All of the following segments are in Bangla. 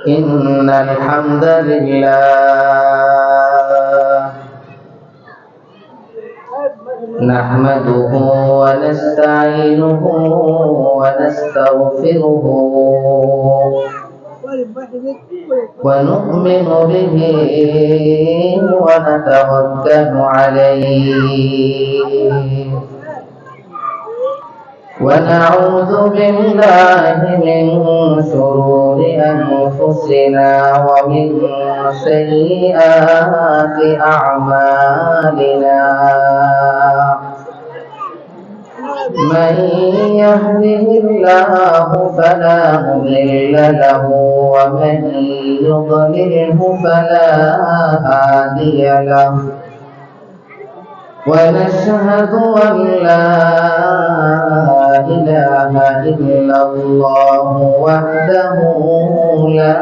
إن الحمد لله نحمده ونستعينه ونستغفره ونؤمن به ونتوكل عليه ونعوذ بالله من شرور أنفسنا ومن سيئات أعمالنا من يهده الله فلا مضل له ومن يضلله فلا هادي له ونشهد أن لا إله إلا الله وحده لا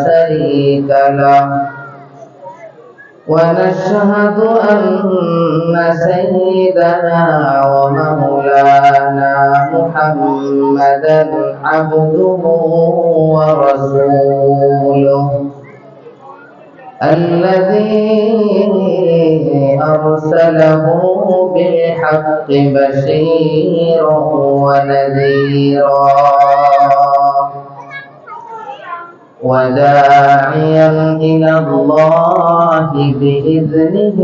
شريك له ونشهد أن سيدنا ومولانا محمدا عبده ورسوله الذي أرسله بالحق بشيرا ونذيرا وداعيا إلى الله بإذنه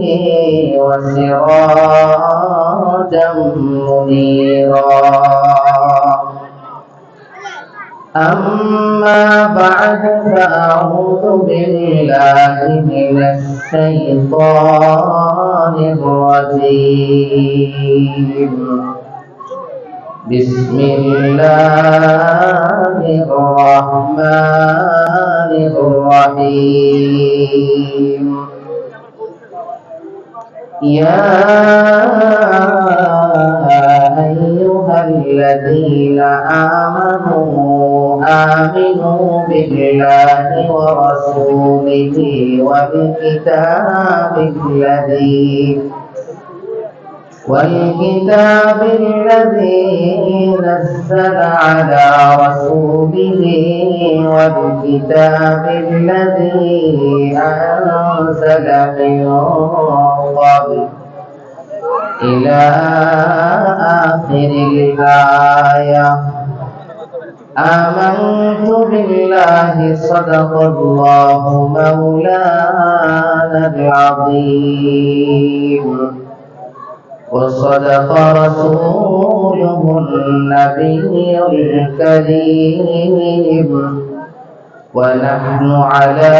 وسراجا منيرا أما بعد فأعوذ بالله من الشيطان الرجيم بسم الله الرحمن الرحيم يا أيها الذين آمنوا بالله ورسوله والكتاب الذي نزل على رسوله والكتاب الذي أنزل من قبل إلى آخر الآية آمنت بالله صدق الله مولانا العظيم وصدق رسوله النبي الكريم ونحن على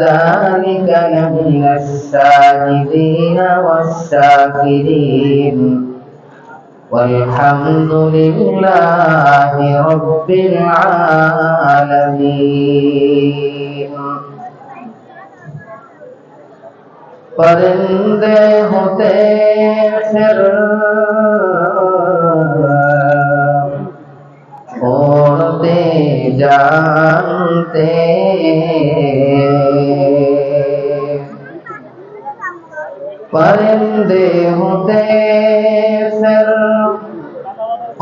ذلك لمن الشاهدين والشاكرين والحمد لله رب العالمين परिंदे होते फिर उड़ते जानते परिंदे होते फिर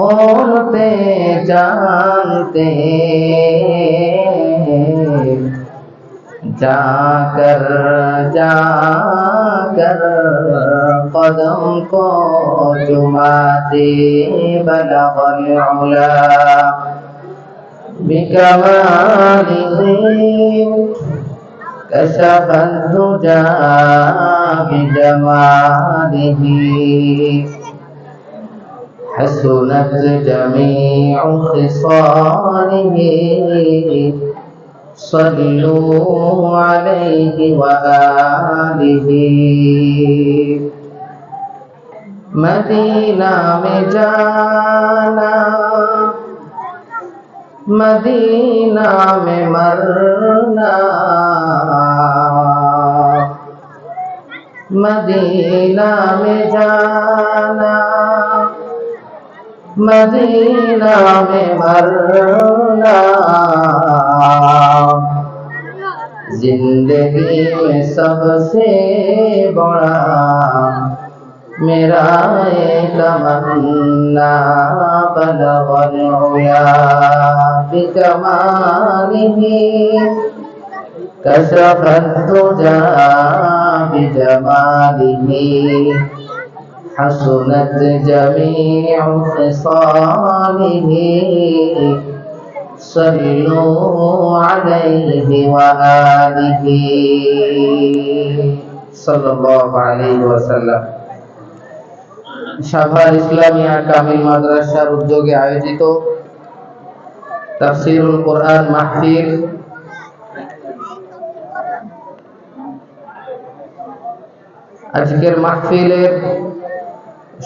उड़ते जानते जाकर कदम को चुमाते बलगल उला बिकमालिही कशफ दुजा बिजमालिही हसनत जमीउ खिसालिही सल्लू अलैहि व आलिहि मदीना में जाना मदीना में मरना मदीना में जाना मदीना में मरना जिंदगी में सबसे बड़ा मेरा तमन्ना बलगल उला बिकमालिही كشف الدجى بجماله حسنت جميع خصاله صلوا عليه وآله صلى الله عليه وسلم। সাভার ইসলামিয়া কামিল মাদ্রাসার উদ্যোগে আয়োজিত তাফসীরুল কোরআন মাহফিল আজকের মাহফিলের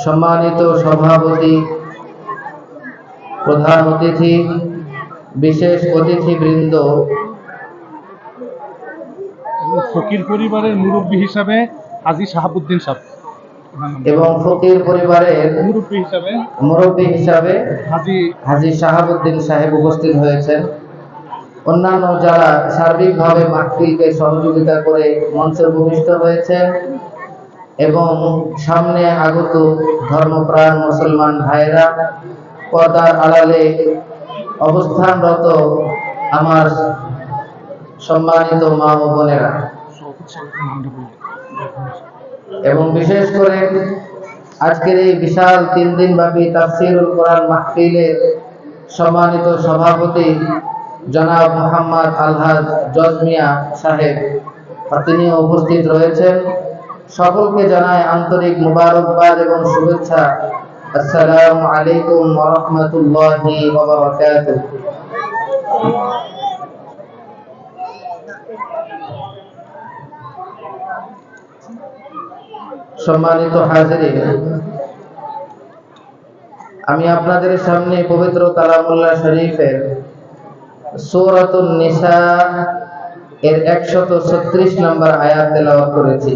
সম্মানিত সভাপতি, প্রধান অতিথি, বিশেষ অতিথিবৃন্দ ফকির পরিবারের মুরব্বী হিসাবে হাজী শাহাবুদ্দিন সাহেব এবং ফকির পরিবারের মুরব্বী হিসাবে হাজী শাহাবুদ্দিন সাহেব উপস্থিত হয়েছেন। অন্যান্য যারা সার্বিকভাবে মাহফিলকে সহযোগিতা করে মঞ্চে ভূমিষ্ঠ হয়েছেন এবং সামনে আগত ধর্মপ্রাণ মুসলমান ভাইরা, পর্দার আড়ালে অবস্থানরত আমার সম্মানিত মা ও বোনেরা, এবং বিশেষ করে আজকের এই বিশাল 3 দিন ব্যাপী তাফসীরুল কোরআন মাহফিলের সম্মানিত সভাপতি জনাব মোহাম্মদ আলহাজ জজ মিয়া সাহেব, তিনিও উপস্থিত রয়েছেন। সকলকে জানাই আন্তরিক মুবারকবাদ এবং শুভেচ্ছা। আসসালামু আলাইকুম ওয়া রাহমাতুল্লাহি ওয়া বারাকাতুহু। সম্মানিত হাজিরিন, আমি আপনাদের সামনে পবিত্র কালামুল্লাহ শরীফের সূরাতুন নিসা এর 136 নম্বর আয়াত তেলাওয়াত করেছি।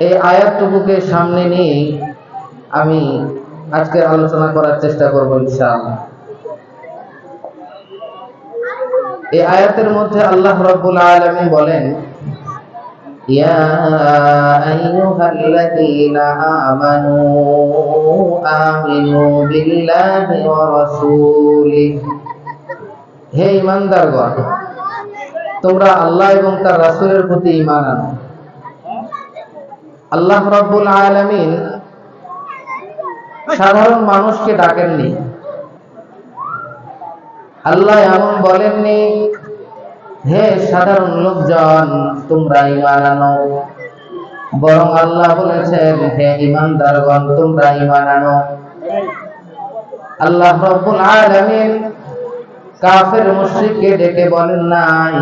এই আয়াতটুকুকে সামনে নিয়ে আমি আজকে আলোচনা করার চেষ্টা করব ইনশাআল্লাহ। এই আয়াতের মধ্যে আল্লাহ রাব্বুল আলামিন বলেন, ইয়া আইয়ুহাল্লাযীনা আমানু আমিনু বিল্লাহি ওয়া রাসূলিহি, হে ঈমানদারগণ, তোমরা আল্লাহ এবং তার রাসূলের প্রতি ঈমান আনো। আল্লাহ রাব্বুল আলামিন সাধারণ মানুষকে ডাকেননি। আল্লাহ এমন বলেননি, হে সাধারণ লোকজন তোমরা ঈমান আনো, বরং আল্লাহ বলেছেন, হে ঈমানদারগণ তোমরা ঈমান আনো। আল্লাহ রাব্বুল আলামিন কাফের মুশরিককে ডেকে বলেন নাই,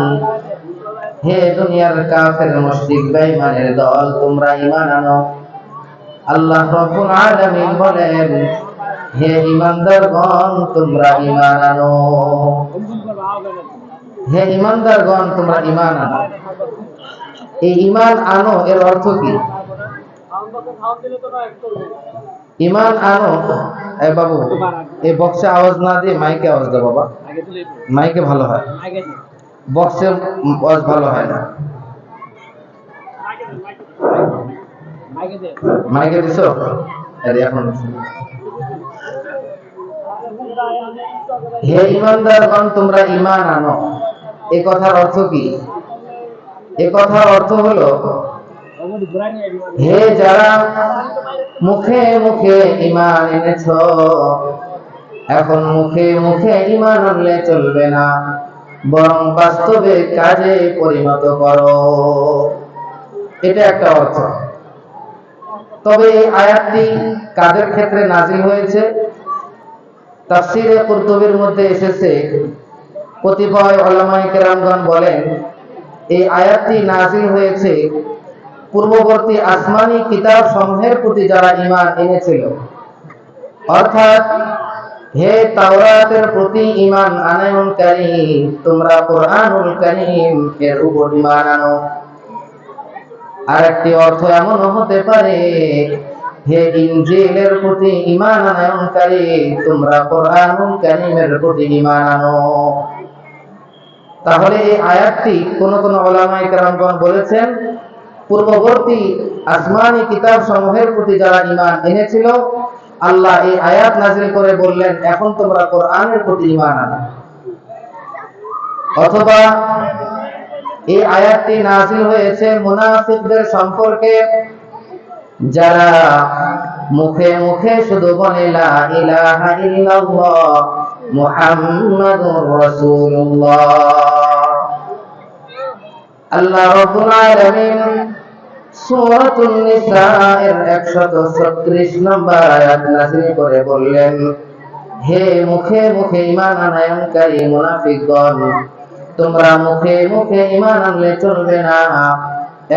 হে দুনিয়ার কাফের মুশরিক বেঈমানের দল তোমরা ঈমান আনো। আল্লাহ রাব্বুল আলামিন বলেন, হে ঈমানদারগণ তোমরা ঈমান আনো, হে ঈমানদারগণ তোমরা ঈমান আনো। এই ঈমান আনো এর অর্থ কি? ঈমান আনো, এ বাবু এই বক্সে আওয়াজ না দিয়ে মাইকে আওয়াজ দাও বাবা, মাইকে ভালো হয়, বক্সে আওয়াজ ভালো হয় না। মাইকে দিছো? এখন হে ঈমানদারগণ তোমরা ঈমান আনো, এই কথার অর্থ কি? এই কথার অর্থ হলো, হে যারা মুখে মুখে ঈমান এনেছো, এখন মুখে মুখে ঈমান আনলে চলবে না, বরং বাস্তবে কাজে পরিণত করো। এটা একটা অর্থ। তবে এই আয়াতটি কাদের ক্ষেত্রে নাজিল হয়েছে? তাফসীরে কুরতুবীর মধ্যে এসেছে, কতিপয় উলামায়ে কেরামগণ বলেন এই আয়াতটি নাজিল হয়েছে পূর্ববর্তী আসমানি কিতাব সমূহের প্রতি যারা ঈমান এনেছিল, অর্থাৎ হে তাওরাতের প্রতি ঈমান আনয়নকারী, তোমরা কোরআনুল কারীম এর উপর ঈমান আনো। আরেকটি অর্থ এমনও হতে পারে, হে ইনজিলের প্রতি ঈমান আনয়নকারী, তোমরা কোরআনুল কারীমের প্রতি ঈমান আনো। তাহলে এই আয়াতটি কোন কোন উলামায়ে কেরামগণ বলেছেন পূর্ববর্তী আসমানি কিতাব সমূহের প্রতি যারা ঈমান এনেছিল, আল্লাহ এই আয়াত নাযিল করে বললেন এখন তোমরা কোরআনের প্রতি ঈমান আনো। অথবা এই আয়াতটি নাযিল হয়েছে মুনাফিকদের সম্পর্কে, যারা মুখে মুখে শুধু বলে লা ইলাহা ইল্লাল্লাহ মুহাম্মাদুর রাসূলুল্লাহ। আল্লাহ রাব্বুল আলামিন সূরাতুন নিসা এর 136 নম্বর আয়াত নাযিল করে বললেন, হে মুখে মুখে ঈমান আনয়নকারী মুনাফিকগণ, তোমরা মুখে মুখে ঈমান আনলে চলবে না,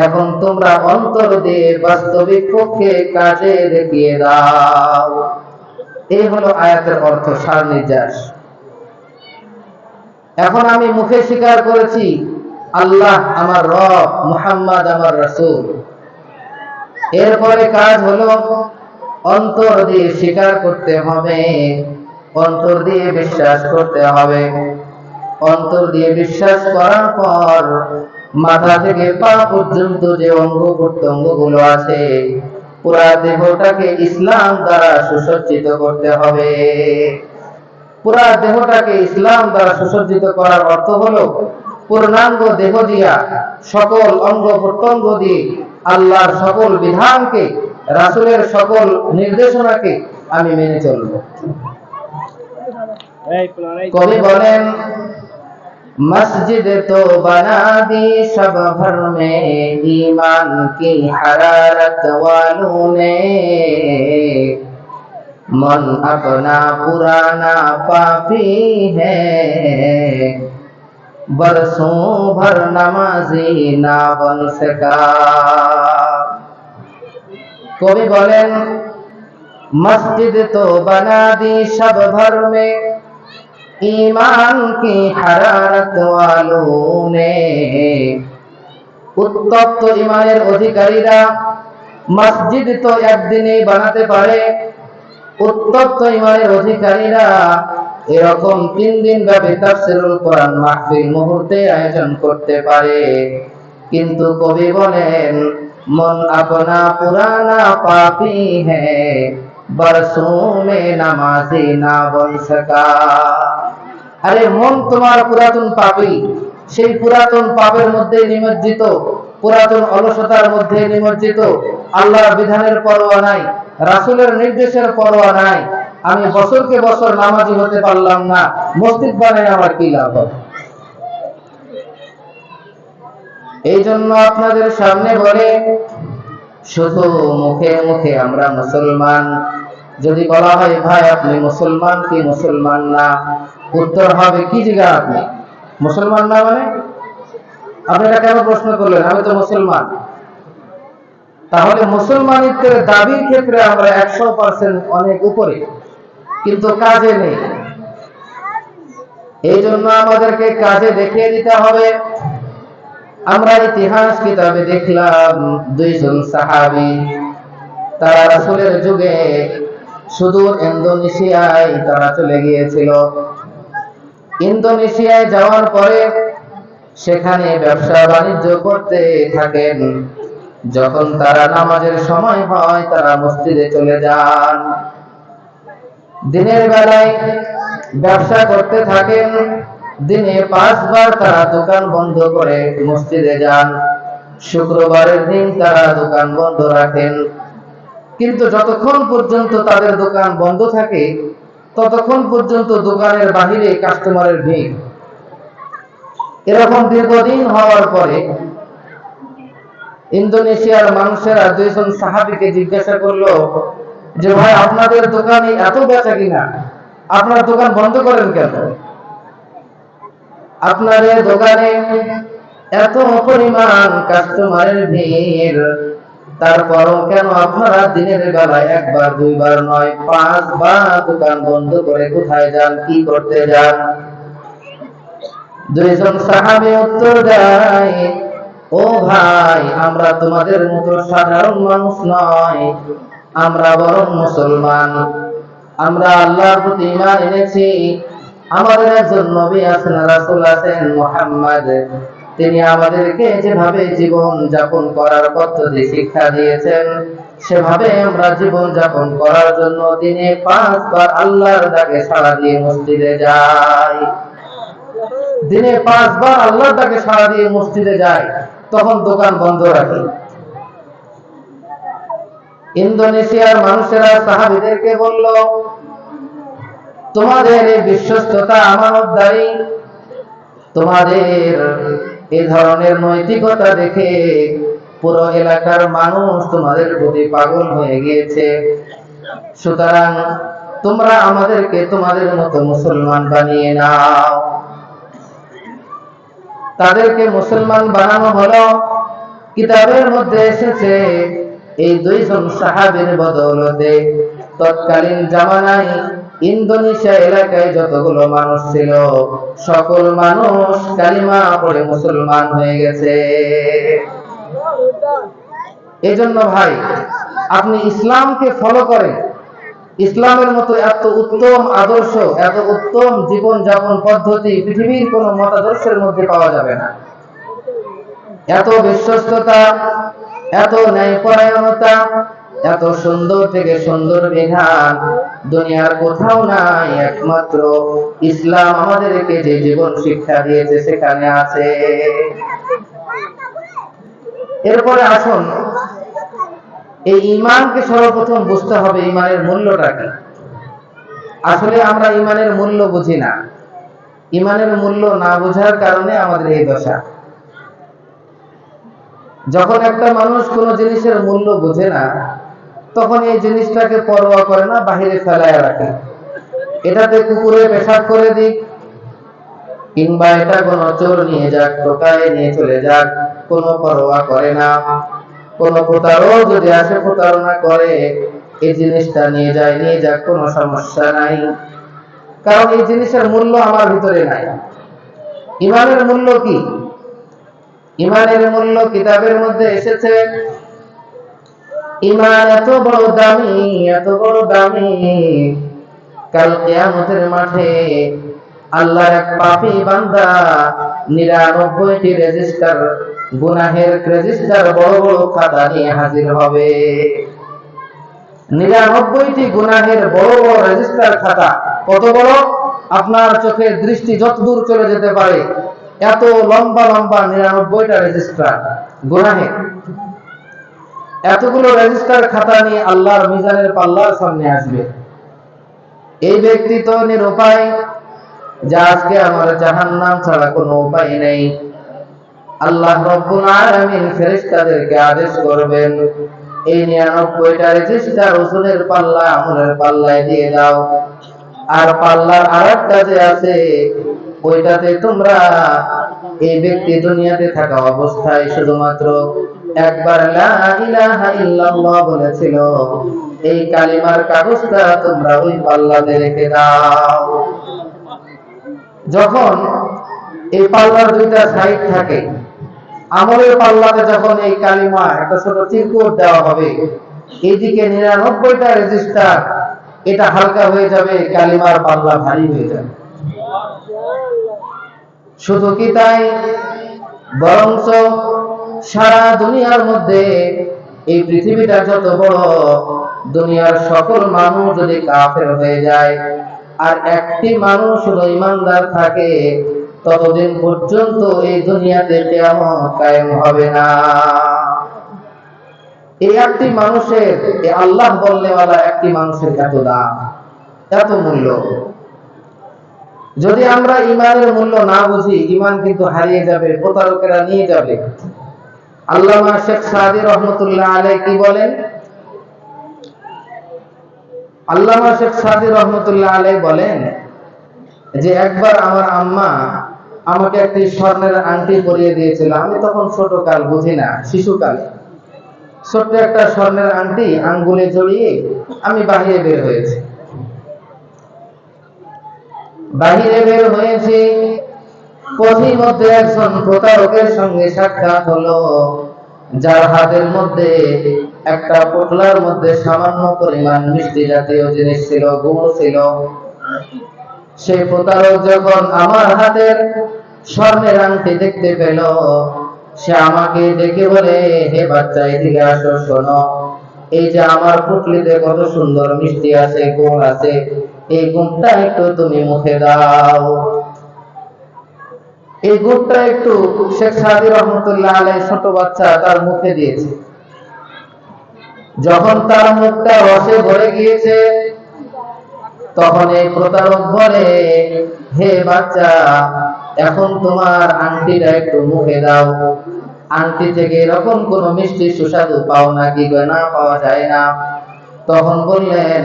এখন তোমরা অন্তর দিয়ে বাস্তবিক পক্ষে কাজে দেখিয়ে দাও। এই হলো আয়াতের অর্থ, সার নির্যাস। এখন আমি মুখে স্বীকার করেছি আল্লাহ আমার রব, মুহাম্মদ আমার রাসূল। এরপরে কাজ হলো অন্তর দিয়ে স্বীকার করতে হবে, অন্তর দিয়ে বিশ্বাস করতে হবে। অন্তর দিয়ে বিশ্বাস করার পর মাথা থেকে পা পর্যন্ত যে অঙ্গ প্রত্যঙ্গ গুলো আছে, পুরা দেহটাকে ইসলাম দ্বারা সুসজ্জিত করতে হবে। পুরা দেহটাকে ইসলাম দ্বারা সুসজ্জিত করার অর্থ হলো পূর্ণাঙ্গ দেহ দিয়া, সকল অঙ্গ প্রত্যঙ্গ দিয়ে আল্লাহর সকল বিধানকে, রাসূলের সকল নির্দেশনাকে আমি মেনে চলব। কবি বলেন, मस्जिद तो बना दी सब भर में ईमान की हरारत वालों ने, मन अपना पुराना पापी है, बरसों भर नमाजी ना बन सका। कवि बोलें, मस्जिद तो बना दी सब भर में ईमान की हरारत वालों ने, উত্তপ্ত ঈমানের অধিকারীরা মসজিদ তো একদিনেই বানাতে পারে, উত্তপ্ত ঈমানের অধিকারীরা এরকম 3 দিন ব্যাপী তাফসীরুল কোরআন মাহফিল মুহূর্তে আয়োজন করতে পারে। কিন্তু কবি বলেন, মন আপনা পুরানা পাপী হ্যায়, বরসোं में नमाज़ी ना बन सका। আরে মন তোমার পুরাতন পাপী, সেই পুরাতন পাপের মধ্যে নিমজ্জিত, পুরাতন অলসতার মধ্যে নিমজ্জিত, আল্লাহর বিধানের পরোয়া নাই, রাসূলের নির্দেশের পরোয়া নাই। আমি বছরকে বছর নামাজি হতে পারলাম না, মসজিদ বানায় আমার কি লাভ হবে? এই জন্য আপনাদের সামনে বলে, শুধু মুখে মুখে আমরা মুসলমান। যদি বলা হয় ভাই আপনি মুসলমান কি মুসলমান না, উত্তর হবে কি জিগা আপনি মুসলমান না মানে? আপনি এটা কেন প্রশ্ন করলেন? আমি তো মুসলমান। তাহলে মুসলমানিত্বের দাবির ক্ষেত্রে আমরা 100% অনেক উপরে, কিন্তু কাজে নেই। এই জন্য আমাদেরকে কাজে দেখিয়ে দিতে হবে। আমরা ইতিহাস কিতাবে দেখলাম 2 জন সাহাবী, তারা রাসূলের যুগে সুদূর ইন্দোনেশিয়ায় তারা চলে গিয়েছিল। ইন্দোনেশিয়ায় যাওয়ার পরে সেখানে ব্যবসা বাণিজ্য করতে থাকেন। যখন তারা নামাজের সময় হয় তারা মসজিদে চলে যান। দিনের বেলায় ব্যবসা করতে থাকেন, দিনে 5 বার তারা দোকান বন্ধ করে মসজিদে যান। শুক্রবারের দিন তারা দোকান বন্ধ রাখেন। কিন্তু যতক্ষণ পর্যন্ত তাদের দোকান বন্ধ থাকে ততক্ষণ পর্যন্ত দোকানের বাহিরে কাস্টমারের ভিড়। এরকম দীর্ঘদিন হওয়ার পরে ইন্দোনেশিয়ার মানুষেরা 2 জন সাহাবীকে জিজ্ঞাসা করলো যে ভাই আপনাদের দোকানে এত বেচা কিনা, আপনারা দোকান বন্ধ করেন কেন? আপনাদের দোকানে এত পরিমাণ কাস্টমারের ভিড়, তারপরও কেন আপনারা দিনের বেলায় 1 বার 2 বার নয় 5 বার দোকান বন্ধ করে কোথায় যান, কি করতে যান? 2 জন সাহাবী উত্তর দেয়, ও ভাই আমরা তোমাদের মতো সাধারণ মানুষ নয়, আমরা বরং মুসলমান। আমরা আল্লাহর প্রতি ঈমান এনেছি। আমাদের একজন নবী আছেন, রাসূল আছেন মুহাম্মদ। তিনি আমাদেরকে যেভাবে জীবন যাপন করার পদ্ধতি শিক্ষা দিয়েছেন সেভাবে আমরা জীবন যাপন করার জন্য দিনে 5 বার আল্লাহর ডাকে সাড়া দিয়ে মসজিদে যাই। দিনে 5 বার আল্লাহর ডাকে সাড়া দিয়ে মসজিদে যায়, তখন দোকান বন্ধ রাখে। ইন্দোনেশিয়ার মানুষেরা সাহাবীদেরকে বলল, তোমাদের এই বিশ্বস্ততা, আমানতদারি, তোমাদের এই ধরনের নৈতিকতা দেখে পুরো এলাকার মানুষ তোমাদের প্রতি পাগল হয়ে গিয়েছে। সুতরাং তোমরা আমাদেরকে তোমাদের মতো মুসলমান বানিয়ে নাও। তাদেরকে মুসলমান বানানো হলো। কিতাবের মধ্যে এসেছে এই 2 জন সাহাবীর বদৌলতে তৎকালীন জামানায় ইন্দোনেশিয়া এলাকায় যতগুলো মানুষ ছিল, সকল মানুষ কালিমা পড়ে মুসলমান হয়ে গেছে। এজন্য ভাই, আপনি ইসলামকে ফলো করেন। ইসলামের মতো এত উত্তম আদর্শ, এত উত্তম জীবন যাপন পদ্ধতি পৃথিবীর কোন মতাদর্শের মধ্যে পাওয়া যাবে না। এত বিশ্বস্ততা, এত ন্যায়পরায়ণতা, এত সুন্দর থেকে সুন্দর বিধান দুনিয়ার কোথাও নাই। একমাত্র ইসলাম আমাদেরকে যে জীবন শিক্ষা দিয়েছে সেখানে আছে। এরপরে আসুন, এই ঈমানকে সর্বপ্রথম বুঝতে হবে, ঈমানের মূল্যটা কি। আসলে আমরা ঈমানের মূল্য বুঝি না। ঈমানের মূল্য না বোঝার কারণে আমাদের এই দশা। যখন একটা মানুষ কোনো জিনিসের মূল্য বোঝে না, তখন এই জিনিসটাকে পরোয়া করে না, বাহিরে ফেলায় রাখে। এটাতে কুকুরে পেশাব করে দিক, কিংবা এটা কোনো চোর নিয়ে যাক, টোকায় নিয়ে চলে যাক, কোনো পরোয়া করে না। কোনো প্রতারক যদি আসে প্রতারণা করে, এই জিনিসটা নিয়ে যায়, নিয়ে যাক, কোনো সমস্যা নাই, কারণ এই জিনিসের মূল্য আমার ভিতরে নাই। ঈমানের মূল্য কি? ঈমানের মূল্য কিতাবের মধ্যে এসেছে। ঈমান এত বড় দামি, এত বড় দামি, কাল কিয়ামতের মাঠে আল্লাহর এক পাপী বান্দা 99টি রেজিস্টার, গুনাহের রেজিস্টার, বড় বড় খাতা নিয়ে হাজির হবে। 99টি গুনাহের বড় বড় রেজিস্টার খাতা। কত বড়? আপনার চোখের দৃষ্টি যতদূর চলে যেতে পারে এত লম্বা লম্বা 99টা রেজিস্টার গুনাহের। এতগুলো রেজিস্টার খাতা নিয়ে আল্লাহর মিজানের পাল্লার সামনে আসবে। এই ব্যক্তি তো নিরুপায়, যে আজকে আমার জাহান্নাম ছাড়া কোনো উপায় নেই। আল্লাহ রব্বুল আলামিন ফেরেশতাদেরকে আদেশ করবেন, এই 99টা রেজিস্টার ওজনের পাল্লা, আমলের পাল্লায় দিয়ে দাও। আর পাল্লার আরেকটা যে আছে, ওইটাতে তোমরা এই ব্যক্তি দুনিয়াতে থাকা অবস্থায় শুধুমাত্র একবার লা ইলাহা ইল্লাল্লাহ বলেছিল, এই কালিমার কাগজটা তোমরা ওই পাল্লাতে রেখে দাও। যখন এই পাল্লার 2টা সাইড থাকে, আমলের পাল্লাতে যখন এই কালিমা একটা ছোট চিরকুট দেওয়া হবে, এইদিকে 99টা রেজিস্টার, এটা হালকা হয়ে যাবে, কালিমার পাল্লা ভারী হয়ে যাবে। শুধু কি তাই, বরঞ্চ সারা দুনিয়ার মধ্যে এই পৃথিবীটা যত বড়, দুনিয়ার সকল মানুষ যদি কাফের হয়ে যায় আর একটি মানুষ শুধু ঈমানদার থাকে, ততদিন পর্যন্ত এই দুনিয়াতে কিয়ামত কায়েম হবে না। এই একটি মানুষের, এই আল্লাহ বললেওয়ালা একটি মানুষের এত দাম, এত মূল্য। যদি আমরা ঈমানের মূল্য না বুঝি, ঈমান কিন্তু হারিয়ে যাবে, প্রতারকেরা নিয়ে যাবে। আল্লামা শেখ সাদী রহমতুল্লাহ আলাইহি কি বলেন? আল্লামা শেখ সাদী রহমতুল্লাহ আলাইহি বলেন যে একবার আমার আম্মা আমাকে একটি স্বর্ণের আংটি পরিয়ে দিয়েছিল। আমি তখন ছোটকাল, বুঝি না, শিশুকালে। ছোট্ট একটা স্বর্ণের আংটি আঙ্গুলে জড়িয়ে আমি বাহিরে বের হয়েছি। বাহিরে বের হয়েছি, পথের মধ্যে একজন প্রতারকের সঙ্গে সাক্ষাৎ হলো, যার হাতের মধ্যে একটা পোটলার মধ্যে সামান্য পরিমাণ মিষ্টি জাতীয় জিনিস ছিল, গুড় ছিল। সেই প্রতারক যখন আমার হাতের স্বর্ণের আংটি দেখতে পেল, সে আমাকে ডেকে বলে, হে বাচ্চা, এদিকে আসো, শোনো, এই যে আমার পুটলিতে কত সুন্দর মিষ্টি আছে, গুড় আছে, এই গুড়টা একটু তুমি মুখে দাও। এই গুড়টা একটু শেখ সাদি রহমতুল্লাহ আলাইহি ছোট বাচ্চা তার মুখে দিয়েছে। যখন তার মুখটা রসে ভরে গিয়েছে, তখন এই প্রতারক বলে, হে বাচ্চা, এখন তোমার আংটিটা একটু মুখে দাও। আংটি থেকে এরকম কোন মিষ্টি সুস্বাদু পাও নাকি? না, পাওয়া যায় না। তখন বললেন,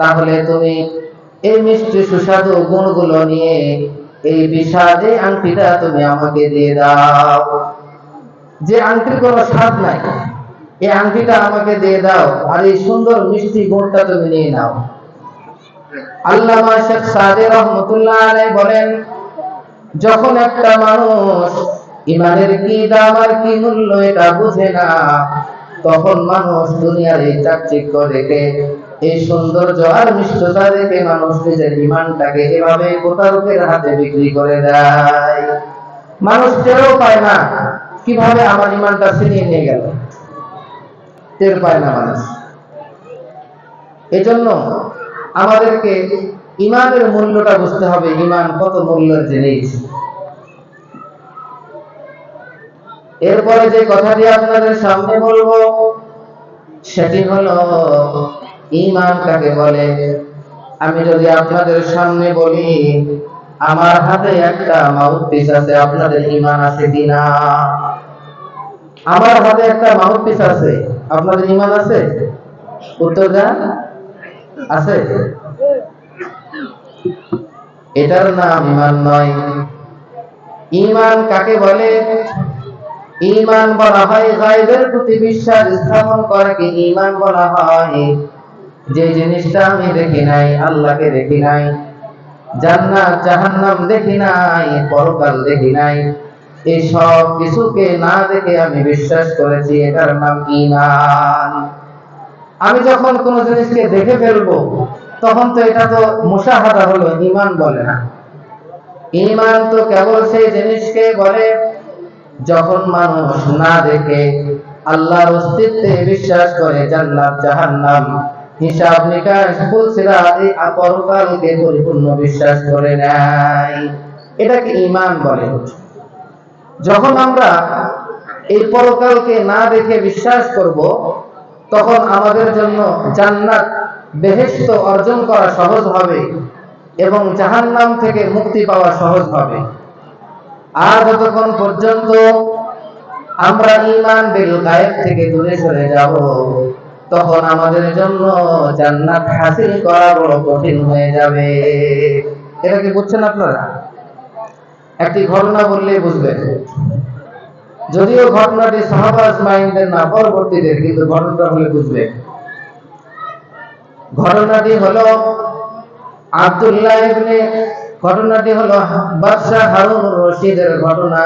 তাহলে তুমি এই মিষ্টি সুস্বাদু গুণগুলো নিয়ে এই বিষাদে আংটিটা তুমি আমাকে দিয়ে দাও। যে আংটির কোনো স্বাদ নাই, এই আংটিটা আমাকে দিয়ে দাও, আর এই সুন্দর মিষ্টি গুণটা তুমি নিয়ে নাও। আল্লামা শেখ সাদি রহমতুল্লাহ আলাইহি বলেন, যখন একটা মানুষ ইমানের কি দাম আর কি মূল্য এটা বুঝে না, তখন মানুষ দুনিয়ার এই চাকচিক্য দেখে, এই সৌন্দর্য আর মিষ্টতা দেখে মানুষ নিজের ইমানটাকে এভাবে প্রতারকের হাতে বিক্রি করে দেয়। মানুষ টেরও পায় না কিভাবে আমার ইমানটা ছিনিয়ে নিয়ে গেল, টের পায় না মানুষ। এজন্য আমাদেরকে ইমানের মূল্যটা বুঝতে হবে। ইমান কত মূল্যের জিনিস। এরপরে যে কথাটি আপনাদের সামনে বলবো, সেটি হলো ঈমান কাকে বলে। আমি যদি আপনাদের সামনে বলি, আমার হাতে একটা মাউথপিস আছে, আপনাদের ঈমান আছে কিনা? আমার হাতে একটা মাউথপিস আছে, আপনাদের ঈমান আছে? উত্তর দেন, আছে? এটার নাম ঈমান নয়। ঈমান কাকে বলে? ঈমান বলা হয় গায়বের প্রতি বিশ্বাস স্থাপন করাকে ঈমান বলা হয়। যে জিনিসটা আমি দেখি নাই, আল্লাহকে দেখি নাই, জান্নাত জাহান্নাম দেখি নাই, পরকাল দেখি নাই, এই সব কিছুকে না দেখে আমি বিশ্বাস করেছি, এটার নাম ঈমান। আমি যখন কোন জিনিসকে দেখে ফেলবো, তখন তো এটা তো মুশাহাদা হলো, ঈমান বলে না। ঈমান তো কেবল সেই জিনিসকে বলে যখন মানুষ না দেখে আল্লাহর অস্তিত্বে বিশ্বাস করে, জান্নাত জাহান্নাম, হিসাব নিকাশ, ফুলসিরাত, এই পরকালকে পরিপূর্ণ বিশ্বাস করে নেয়, এটাকে ঈমান বলে। যখন আমরা এই পরকালকে না দেখে বিশ্বাস করব, তখন আমাদের জন্য জান্নাত বেহেশত অর্জন করা সহজ হবে এবং জাহান্নাম থেকে মুক্তি পাওয়া সহজ হবে। আর যতক্ষণ পর্যন্ত আমরা ঈমান বিল গায়ব থেকে দূরে সরে যাব, তখন আমাদের জন্য জান্নাত হাসিল করা বড় কঠিন হয়ে যাবে। এটা কি বুঝছেন আপনারা? একটি ঘটনা বললেই বুঝবেন। যদিও ঘটনাটি সাহাবা আজমাইনদের না, পরবর্তীদের, কিন্তু ঘটনাটা হলে বুঝবেন। ঘটনাটি হলো আব্দুল্লাহ ইবনে, ঘটনাটি হলো বাদশাহ হারুনুর রশিদের ঘটনা।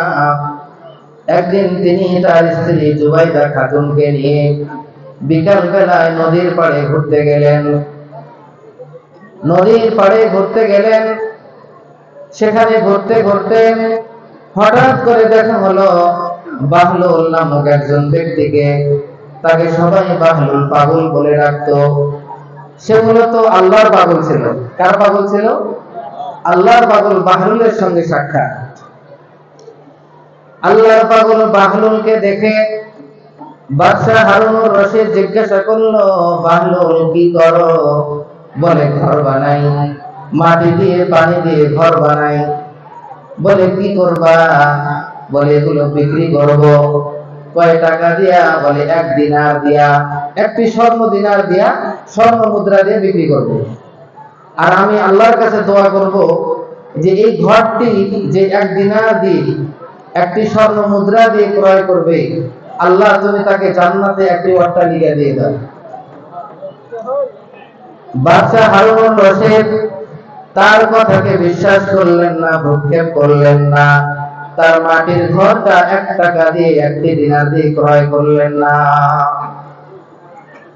একদিন তিনি তার স্ত্রী জুবাইদা খাতুনকে নিয়ে বিকাল বেলায় নদীর পাড়ে ঘুরতে গেলেন। নদীর পাড়ে ঘুরতে গেলেন, সেখানে ঘুরতে ঘুরতে হঠাৎ করে দেখা হলো বাহলুল নামক একজন ব্যক্তিকে। তাকে সবাই বাহলুল, পাগল বলে ডাকতো। সে মূলত আল্লাহর পাগল ছিল। কার পাগল ছিল? আল্লাহর পাগল বাহলুলের সঙ্গে সাক্ষাৎ। আল্লাহর পাগল বাহলুলকে দেখে বাদশাহ হারুনুর রশিদ জিজ্ঞাসা করলো, বাহলুল কি করো? বলে, ঘর বানাই, মাটি দিয়ে পানি দিয়ে ঘর বানাই। বলে, কি করবা? বলে, এগুলো বিক্রি করব। কয় টাকা দিয়া? বলে, 1 দিনার দিয়া, একটি স্বর্ণ দিনার দিয়া, স্বর্ণ মুদ্রা দিয়ে বিক্রি করব। আর আমি আল্লাহর কাছে দোয়া করব যে এই ঘরটি যে 1 দিনার দিয়ে, একটি স্বর্ণ মুদ্রা দিয়ে ক্রয় করবে, আল্লাহ তুমি তাকে জান্নাতে একটি অট্টালিকা দিয়ে দাও। বাদশাহ হারুনুর রশিদ তার কথাকে বিশ্বাস করলেন না, ভ্রুক্ষেপ করলেন না। তার মাটির ঘরটা 1 টাকা দিয়ে, 1 দিনার দিয়ে ক্রয় করলেন না।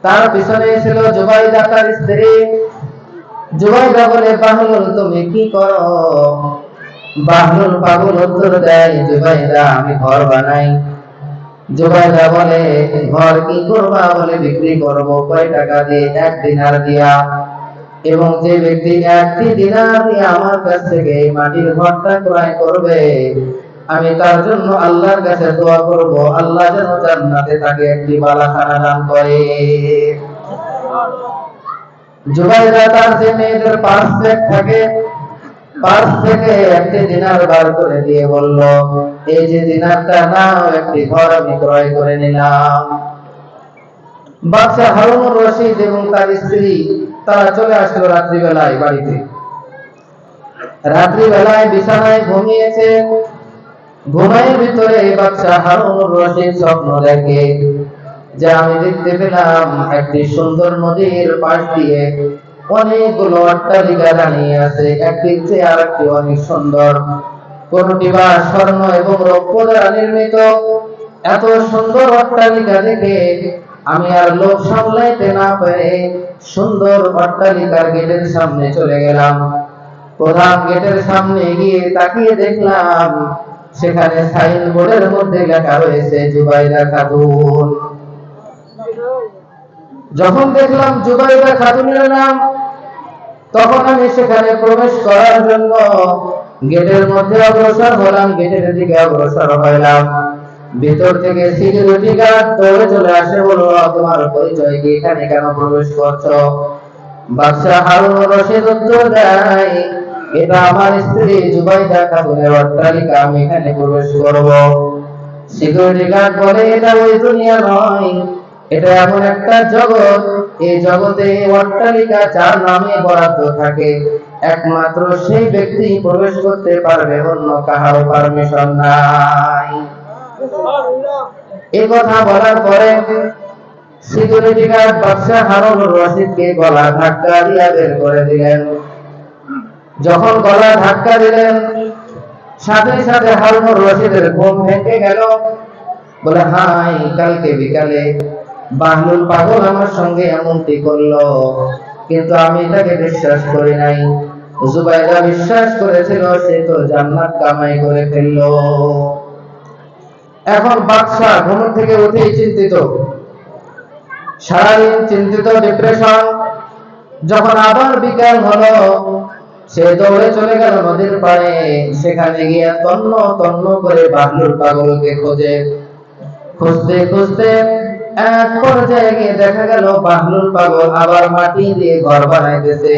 তার পিছনে ছিল জুবাইদা, তার স্ত্রী। জুবাইদা বলে, বাহলুল তুমি কি করো? বাহলুল পাগল উত্তর দেয়, জুবাইদা আমি ঘর বানাই। জুবাইদা বলে, ঘর কি করবা? বলে, বিক্রি করব। কয় টাকা দিয়ে? 1 দিনার দিয়া। এবং যে ব্যক্তি একটি দিনার দিয়ে আমার কাছ থেকে এই মাটির ঘরটা ক্রয় করবে, আমি তার জন্য আল্লাহর কাছে দোয়া করব আল্লাহ যেন জান্নাতে তাকে একটি বালাখানা দান করে। জুবাইরা তার যে মেয়েদের পার্স ব্যাগ থাকে, পার্স থেকে একটি দিনার বার করে দিয়ে বলল, এই যে দিনারটা নাও, একটি ঘর আমি ক্রয় করে নিলাম। বাদশা হারুনুর রশিদ এবং তার স্ত্রী তারা চলে আসলো রাত্রিবেলায় বাড়িতে। রাত্রিবেলায় বিছানায় ঘুমিয়েছে। ঘুমের ভিতরে বাদশা হারুনুর রশিদ স্বপ্ন দেখে যে আমি দেখতে পেলাম একটি সুন্দর নদীর পাশ দিয়ে অনেকগুলো অট্টালিকা দাঁড়িয়ে আছে, একটির চেয়ে আরেকটি অনেক সুন্দর। কোনটি বা স্বর্ণ এবং রৌপ্য দ্বারা নির্মিত। এত সুন্দর অট্টালিকা দেখে আমি আর লোভ সামলাইতে না পেরে সুন্দর অট্টালিকার গেটের সামনে চলে গেলাম। প্রধান গেটের সামনে গিয়ে তাকিয়ে দেখলাম সেখানে সাইনবোর্ডের মধ্যে লেখা রয়েছে জুবাইরা খাতুন। যখন দেখলাম জুবাইরা খাতুনের নাম, তখন আমি সেখানে প্রবেশ করার জন্য গেটের মধ্যে অগ্রসর হলাম, গেটের দিকে অগ্রসর হইলাম। ভিতর থেকে সিকিউরিটি গার্ড দৌড়ে চলে আসে, বলল, তোমার পরিচয় কি, এখানে কেন প্রবেশ করছো? বাদশা হারুনুর রশিদ উত্তর দেয়, এটা আমার স্ত্রী জুবাইদা খাতুনের অট্টালিকা, আমি এখানে প্রবেশ করব। সিকিউরিটি গার্ড বলে, এটা ওই দুনিয়া নয়, এটা এমন একটা জগৎ, এই জগতে অট্টালিকা যার নামে বরাদ্দ থাকে একমাত্র সেই ব্যক্তি প্রবেশ করতে পারবে, অন্য কাহারও পারমিশন নাই। এই কথা বলার পরে সিকিউরিটি গার্ড বাদশা হারুনুর রশিদকে গলা ধাক্কা দিয়ে বের করে দিলেন। যখন গলা ধাক্কা দিলেন, সাথে সাথে হারুনুর রশিদের ঘুম ভেঙে গেল। বলে, হাই, কালকে বিকালে বাহলুল পাগল আমার সঙ্গে এমনটি করলো, কিন্তু আমি তাকে বিশ্বাস করি নাই। জুবাইরা বিশ্বাস করেছিল, সে তো জান্নাত কামাই করে ফেললো। এখন বাদশা ঘুম থেকে উঠেই চিন্তিত, সারাদিন চিন্তিত, ডিপ্রেশন। যখন আবার বিকাল হলো, সে দৌড়ে চলে গেল নদীর পাড়ে। সেখানে গিয়ে তন্ন তন্ন করে বাহলুল পাগলকে খোঁজে। খুঁজতে খুঁজতে এক পর্যায়ে গিয়ে দেখা গেল বাহলুল পাগল আবার মাটি দিয়ে ঘর বানাইতেছে।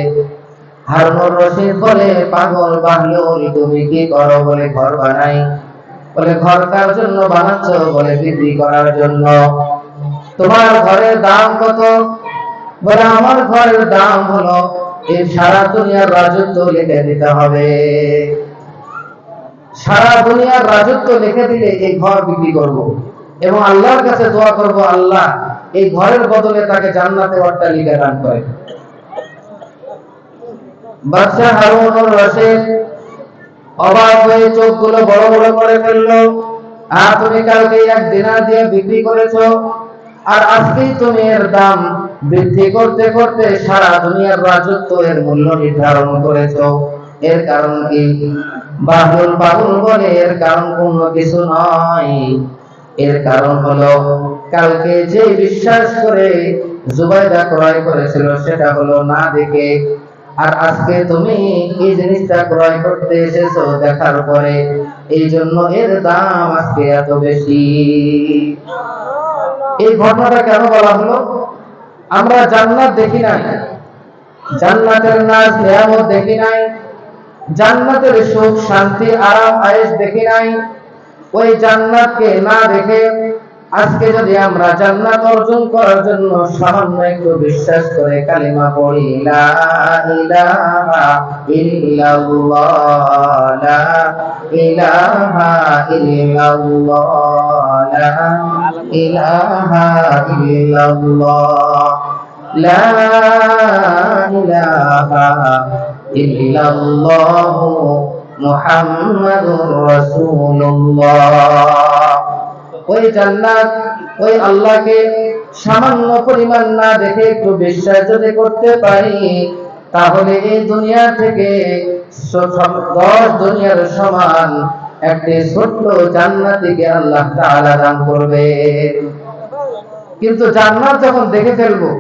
হারুনুর রশিদ বলে, পাগল বাহলুল, তুমি কি করো? বলে, ঘর বানাই। বলে, ঘর কার জন্য বানাচ্ছ? বলে, বিক্রি করার জন্য। তোমার ঘরের দাম কত? বলে, আমার ঘরের দাম হলো এই সারা দুনিয়ার রাজত্ব লিখে দিতে হবে। সারা দুনিয়ার রাজত্ব লিখে দিলে এই ঘর বিক্রি করব এবং আল্লাহর কাছে দোয়া করব, আল্লাহ এই ঘরের বদলে তাকে জান্নাতে অট্টালিকা দান করে। বাদশা হারুনুর রশিদ অবাক হয়ে চোখগুলো বড় বড় করে ফেললো। আর তুমি কালকে এক দিনার দিয়ে বিক্রি করেছো, আর আজকেই তুমি এর দাম বৃদ্ধি করতে করতে সারা দুনিয়ার রাজত্ব এর মূল্য নির্ধারণ করেছো। এর কারণ কি? বাহলুল পাগল বলে, এর কারণ কোনো কিছু নয়, এর কারণ হলো কালকে যে বিশ্বাস করে জুবাইদা ক্রয় করেছিল সেটা হলো না দেখে, আর আজকে তুমি এই জিনিসটা ক্রয় করতে এসেছো দেখার পরে, এই জন্য এর দাম আজকে এত বেশি। এই ঘটনাটা কেন বলা হলো? আমরা জান্নাত দেখি নাই, জান্নাতের নাজ নিয়ামত দেখি নাই, জান্নাতের সুখ শান্তি আরাম আয়েশ দেখি নাই। ওই জান্নাতকে না দেখে আজকে যদি আমরা জান্নাত অর্জন করার জন্য সামান্য একটু বিশ্বাস করে কালিমা পড়ি, লা ইলাহা ইল্লাল্লাহ, লা ইলাহা ইল্লাল্লাহ, লা ইলাহা ইল্লাল্লাহ, লা ইলাহা ইল্লাল্লাহ মুহাম্মাদুর রাসূলুল্লাহ। ওই জান্নাত, ওই আল্লাহকে সামান্য পরিমাণ না দেখে একটু বিশ্বাস যদি করতে পারি, তাহলে এই দুনিয়া থেকে 10 দুনিয়ার সমান একটি ছোট্ট জান্নাতিকে আল্লাহ তাআলা দান করবে। কিন্তু জান্নাত যখন দেখে ফেলবো,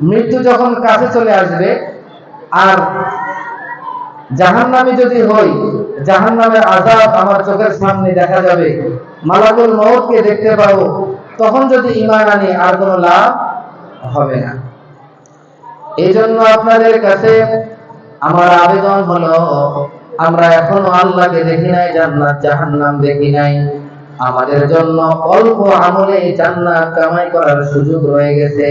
মৃত্যু যখন কাছে চলে আসবে, আর জাহান্নামী যদি হই, জাহান্নামের আযাব আমার চোখের সামনে দেখা যাবে, মালাকুল মউতকে দেখতে পাবো, তখন যদি ঈমান আনি আর কোনো লাভ হবে না। এই জন্য আপনাদের কাছে আমার আবেদন হলো, আমরা এখনো আল্লাহকে দেখি নাই, জান্নাত জাহান্নাম দেখি নাই, আমাদের জন্য অল্প আমলে জান্নাত কামাই করার সুযোগ রয়ে গেছে।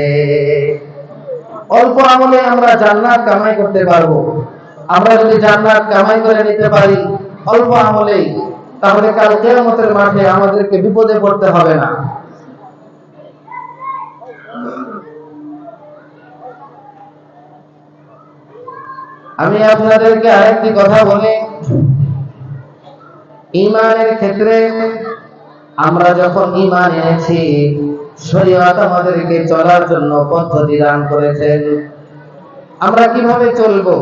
অল্প আমলে আমরা জান্নাত কামাই করতে পারবো। আমরা যদি জান্নাত কামাই করে নিতে পারি অল্প আমলেই, তাহলে কাল কিয়ামতের মাঠে আমাদেরকে বিপদে পড়তে হবে না। আমি আপনাদেরকে আরেকটি কথা বলি, ঈমানের ক্ষেত্রে আমরা যখন ঈমান এনেছি, শরীয়ত আমাদেরকে চলার জন্য পদ্ধতি দান করেছেন। আমরা কিভাবে চলবো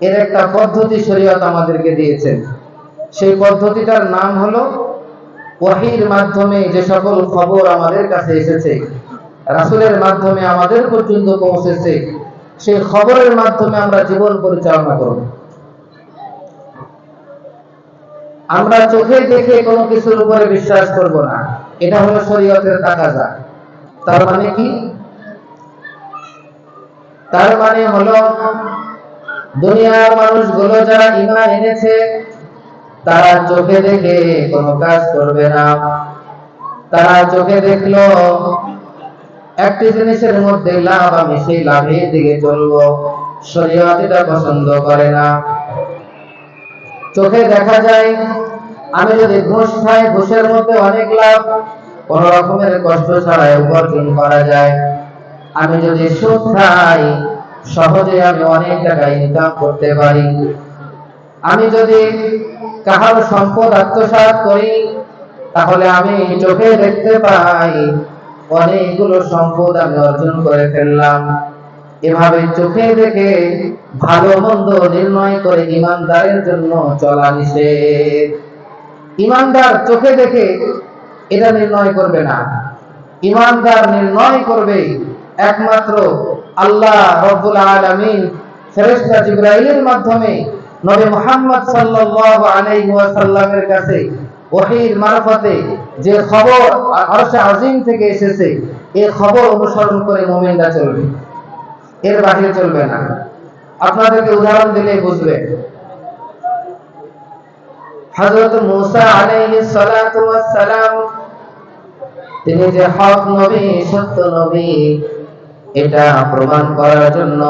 এর একটা পদ্ধতি শরীয়ত আমাদেরকে দিয়েছেন। সেই পদ্ধতিটার নাম হলো ওহীর মাধ্যমে যে সকল খবর আমাদের কাছে এসেছে, রাসূলের মাধ্যমে আমাদের পর্যন্ত পৌঁছেছে, সেই খবরের মাধ্যমে আমরা জীবন পরিচালনা করব। আমরা চোখে দেখে কোনো কিছুর উপরে বিশ্বাস করব না, এটা হলো শরীয়তের তাকাজা। তার মানে কি? তার মানে হলো দুনিয়ার মানুষগুলো যারা ঈমান এনেছে, তারা চোখে দেখে কোনো কাজ করবে না। তারা চোখে দেখলো একটি জিনিসের মধ্যে লাভ, আমি সেই লাভের দিকে চলবো। শরীয়ত এটা পছন্দ করে না। চোখে দেখা যায়, আমি যদি ঘুষ খাই, ঘুষের মধ্যে অনেক লাভ, কোন রকমের কষ্ট ছাড়াই উপার্জন করা যায়। আমি যদি সুদ খাই, সহজে আমি অনেক টাকা ইনকাম করতে পারি। আমি যদি কাহার সম্পদ আত্মসাৎ করি, তাহলে আমি চোখে দেখতে পাই অনেকগুলো সম্পদ আমি অর্জন করে ফেললাম। এভাবে চোখে দেখে ভালো মন্দ নির্ণয় করে ঈমানদারের জন্য চলা নিষেধ। ঈমানদার চোখে দেখে এটা নির্ণয় করবে না। ঈমানদার নির্ণয় করবে একমাত্র আল্লাহ রাব্বুল আলামিন ফেরেশতা জিবরাইলের মাধ্যমে নবী মুহাম্মদ সাল্লাল্লাহু আলাইহি ওয়াসাল্লামের কাছে ওহীর মারফতে যে খবর আরশে আজিম থেকে এসেছে, এই খবর অনুসরণ করে মুমিনরা চলবে, এর বাইরে চলবে না। আপনাদেরকে উদাহরণ দিলেই বুঝবে। হযরত মূসা আলাইহিস সালাতু ওয়াস সালাম, তিনি যে হক নবী, সত্য নবী, এটা প্রমাণ করার জন্য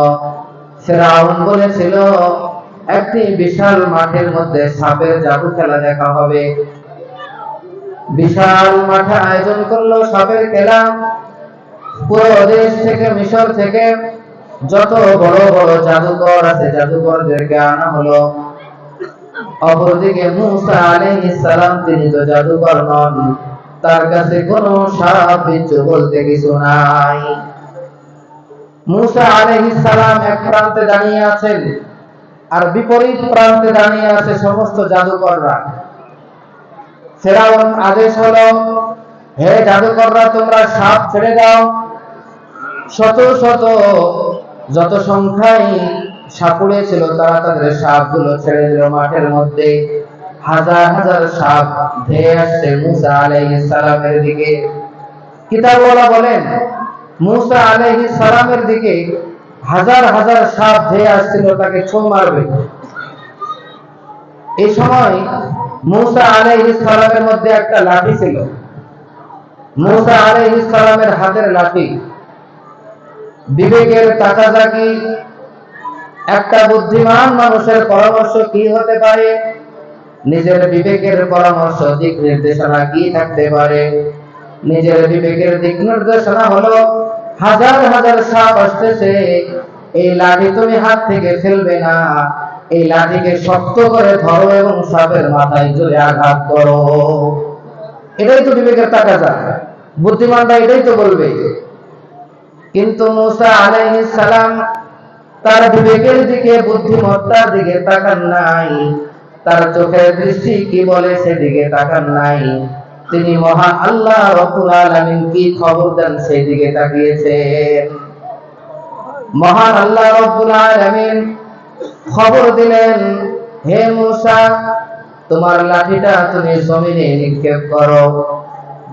ফিরআউন বলেছিল একটি বিশাল মাঠের মধ্যে সাপের জাদু খেলা দেখা হবে। বিশাল মাঠে আয়োজন করলো সাপের খেলা। পুরো দেশ থেকে, মিশর থেকে যত বড় বড় জাদুকর আছে, জাদুকরদেরকে আনা হলো। অপরদিকে মূসা আলাইহিস সালাম, তিনি তো জাদুকর নন, তার কাছে কোনো সাপ বিচ্ছু বলতে কিছু নাই। মূসা আলাইহিস সালাম এক প্রান্তে দাঁড়িয়ে আছেন, আর বিপরীত প্রান্তে দাঁড়িয়ে আছে সমস্ত জাদুকররা। ফিরআউন আদেশ হলো, হে জাদুকররা, তোমরা সাপ ছেড়ে দাও। শত শত যত সংখ্যায় সাপুড়ে ছিল, তারা তাদের সাপগুলো ছেড়ে দিল। মাঠের মধ্যে হাজার হাজার সাপ ধেয়ে আসছে মূসা আলাইহিস সালামের দিকে। কিতাবওয়ালা বলেন, মূসা আলাইহিস সালামের দিকে হাজার হাজার সাপ ধেয়ে আসছিল, তাকে ছো মারবে। এই সময় মূসা আলাইহিস সালামের মধ্যে একটা লাঠি ছিল। মূসা আলাইহিস সালামের হাতের লাঠি। বিবেকের তাকাজা কি? একটা বুদ্ধিমান মানুষের পরামর্শ কি হতে পারে? নিজের বিবেকের পরামর্শ, দিক নির্দেশনা কি থাকতে পারে? নিজের বিবেকের দিক নির্দেশনা হলো, হাজার হাজার সাপ আসতেছে, এই লাঠি তুমি হাত থেকে ফেলবে না, এই লাঠিকে শক্ত করে ধরো এবং সাপের মাথায় জোরে আঘাত করো। এটাই তো বিবেকের তাকাজা। বুদ্ধিমানরা এটাই তো বলবে। কিন্তু মূসা আলাইহিস সালাম তার বিবেকের দিকে, বুদ্ধিমত্তার দিকে তাকান নাই, তার চোখের দৃষ্টি কি বলে সেদিকে তাকান নাই। তিনি মহান আল্লাহ রাব্বুল আলামিন কি খবর দেন সেদিকে তাকিয়েছেন। মহান আল্লাহ রাব্বুল আলামিন খবর দিলেন, হে মূসা, তোমার লাঠিটা তুমি জমিনে নিক্ষেপ করো।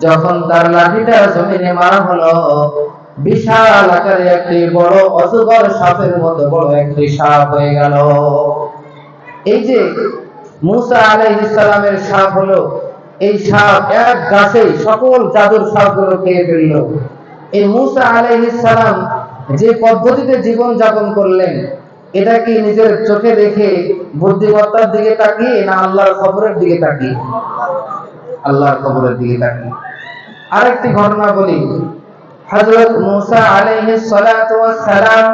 যখন তার লাঠিটা জমিনে মারা হলো, বিশাল আকারে একটি বড় অজগর সাপের মতো বড় একটি সাপ হয়ে গেল। এই যে মূসা আলাইহিস সালামের সাপ হলো, এই সাপ এক গাছে সকল জাদুর সাপগুলো খেয়ে ফেলল। এই মূসা আলাইহিস সালাম যে পদ্ধতিতে জীবন যাপন করলেন, এটা কি নিজের চোখে দেখে বুদ্ধিমত্তার দিকে তাকিয়ে না আল্লাহর খবরের দিকে তাকিয়ে? আল্লাহর খবরের দিকে তাকিয়ে। আরেকটি ঘটনা বলি। হযরত মূসা আলাইহিস সালাতু ওয়াস সালাম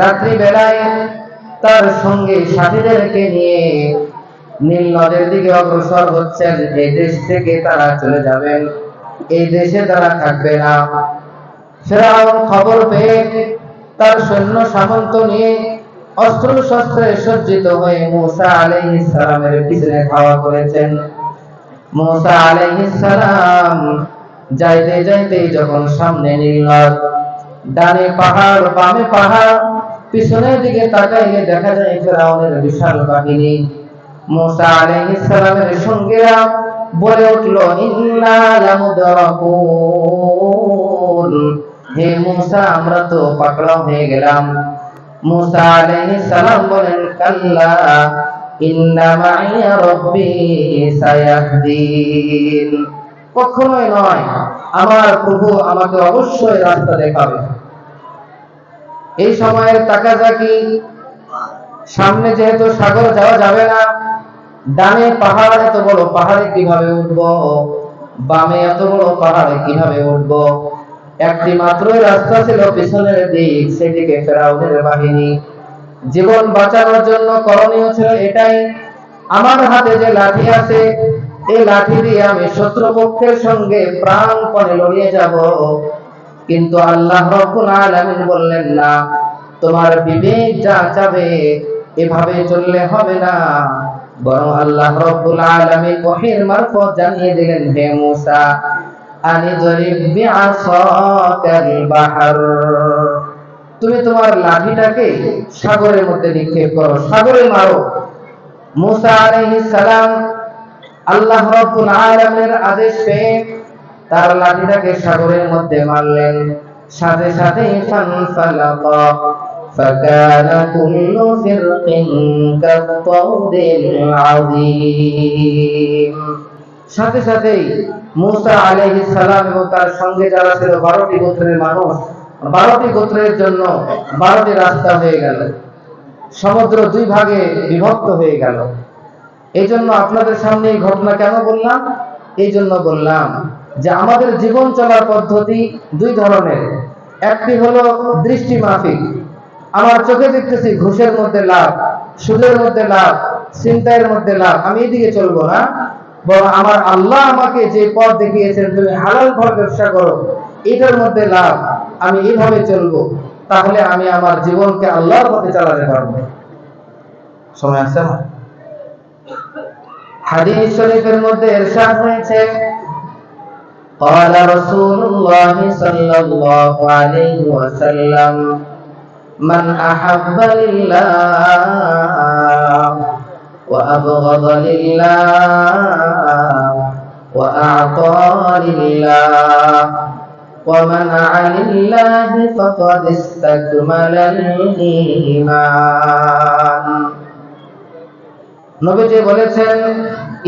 রাত্রি বেলায় তার সঙ্গে সাথীদেরকে নিয়ে নীল নদের দিকে অগ্রসর হচ্ছেন। এই দেশ থেকে তারা চলে যাবেন, এই দেশে তারা থাকবে না। ফিরআউন খবর পেয়ে তার সৈন্য সামন্ত নিয়ে অস্ত্র শস্ত্রে সজ্জিত হয়ে মূসা আলাইহিস সালামের পিছনে ধাওয়া করেছেন। মূসা আলাইহিস সালাম যাইতে যাইতে যখন সামনে নীল নদ, ডানে পাহাড় বামে পাহাড়, পিছনের দিকে তাকাইলে দেখা যায় ফিরআউনের বিশাল বাহিনী। মূসা আলাইহিস সালামের সঙ্গীরা বলে উঠল, ইন্না লামুদরাকুন, হে মূসা, আমরা তো পাকড়াও হয়ে গেলাম। মূসা আলাইহিস সালাম বলেন, কাল্লা ইন্না মাইয়া রাব্বি সায়াহদিন, কখনোই নয়, আমার প্রভু আমাকে অবশ্যই রাস্তা দেখাবে। এই সময়ের তাকাজাকি, সামনে যেহেতু সাগর যাওয়া যাবে না, ডানে পাহাড়, এত বড় পাহাড়ে কিভাবে উঠব, বামে এত বড় পাহাড়ে কিভাবে উঠব? একটি মাত্রই রাস্তা ছিল পিছনের দিক, সেদিকে ফিরআউনের বাহিনী। জীবন বাঁচানোর জন্য করণীয় ছিল এটাই, আমার হাতে যে লাঠি আছে, এই লাঠি দিয়ে আমি শত্রুপক্ষের সঙ্গে প্রাণপণে লড়িয়ে যাব। কিন্তু আল্লাহ রাব্বুল আলামিন বললেন, না, তোমার বিবেক যা চাবে এভাবে চললে হবে না। বরং আল্লাহ রাব্বুল আলামিন ওহীর মারফত জানিয়ে দিলেন, হে মূসা, আনিদরিব বিআসাকাল বাহর, তুমি তোমার লাঠিটাকে সাগরের মধ্যে নিক্ষেপ করো, সাগরে মারো। মূসা আলাইহিস সালাম আল্লাহ রাব্বুল আলামিনের আদেশ পেয়ে তার লাঠিটাকে সাগরের মধ্যে মারলেন। সাথে সাথে ফানফালাকা ফাকানা কুল্লু ফিরকিন কাত-তাউদিল আযীম, সাথে সাথেই মূসা আলাইহিস সালাম এবং তার সঙ্গে যারা ছিল 12টি গোত্রের মানুষ, 12টি গোত্রের জন্য 12টি রাস্তা হয়ে গেল, সমুদ্র দুই ভাগে বিভক্ত হয়ে গেল। এই জন্য আপনাদের সামনে এই ঘটনা কেন বললাম? এই জন্য বললাম যে আমাদের জীবন চলার পদ্ধতি দুই ধরনের। একটি হলো দৃষ্টি মাফিক, আমার চোখে দেখতেছি ঘুষের মধ্যে লাভ, সুদের মধ্যে লাভ, ছিনতাইয়ের মধ্যে লাভ, আমি এদিকে চলবো না, বরং আমার আল্লাহ আমাকে যে পথ দেখিয়েছেন, তুমি হালাল ভাবে ব্যবসা করো, এটার মধ্যে লাভ, আমি এইভাবে চলবো। তাহলে আমি আমার জীবনকে আল্লাহর পথে চালাতে পারবো। সময় আছে না? হাদিস শরীফের মধ্যে ইরশাদ হয়েছে, قال رسول الله صلى الله عليه وسلم من أحب لله وأبغض لله وأعطى لله ومنع لله فقد استكمل الإيمان। নবীজি বলেছেন,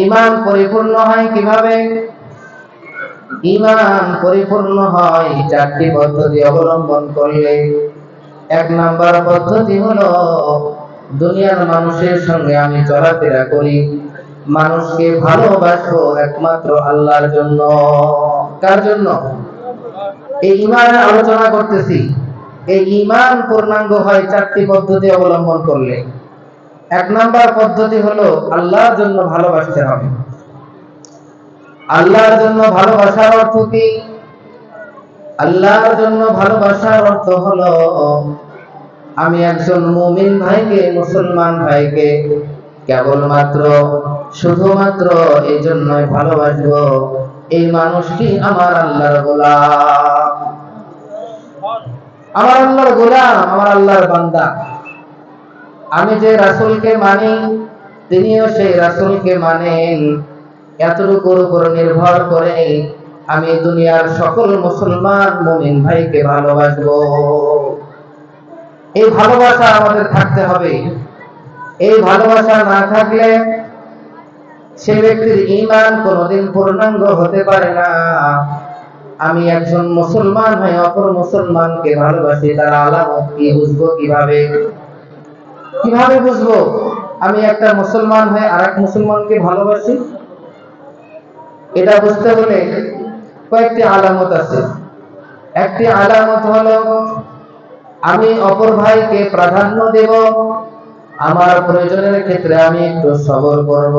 ঈমান পরিপূর্ণ হয় কিভাবে? ঈমান পরিপূর্ণ হয় 4টি পদ্ধতি অবলম্বন করলে। 1 নাম্বার পদ্ধতি হলো, দুনিয়ার মানুষের সঙ্গে আমি চলাফেরা করি, মানুষকে ভালোবাসবো একমাত্র আল্লাহর জন্য। কার জন্য? এই ঈমানের আলোচনা করতেছি। এই ঈমান পূর্ণাঙ্গ হয় 4টি পদ্ধতি অবলম্বন করলে। 1 নাম্বার পদ্ধতি হলো আল্লাহর জন্য ভালোবাসতে হবে। আল্লাহর জন্য ভালোবাসার অর্থ কি? আল্লাহর জন্য ভালোবাসার অর্থ হলো, আমি একজন মুমিন ভাইকে, মুসলমান ভাইকে কেবলমাত্র শুধুমাত্র এই জন্যই ভালোবাসবো, এই মানুষটি আমার আল্লাহর গোলাম, আমার আল্লাহর গোলাম, আমার আল্লাহর বান্দা। আমি যে রাসূলকে মানি তিনিও সেই রাসূলকে মানেন, এতটুকুর উপর নির্ভর করে আমি দুনিয়ার সকল মুসলমান মুমিন ভাইকে ভালোবাসবো। এই ভালোবাসা আমাদের থাকতে হবে। এই ভালোবাসা না থাকলে সে ব্যক্তির ঈমান কোনোদিন পূর্ণাঙ্গ হতে পারে না। আমি একজন মুসলমান হয়ে অপর মুসলমানকে ভালোবাসি, তার আলামত কি বুঝবো কিভাবে? কিভাবে বুঝবো আমি একটা মুসলমান হয়ে আরেক মুসলমানকে ভালোবাসি? এটা বুঝতে হলে কয়েকটি আলামত আছে। একটি আলামত হলো আমি অপর ভাইকে প্রাধান্য দেব, আমার প্রয়োজনের ক্ষেত্রে আমি একটু সবর করব,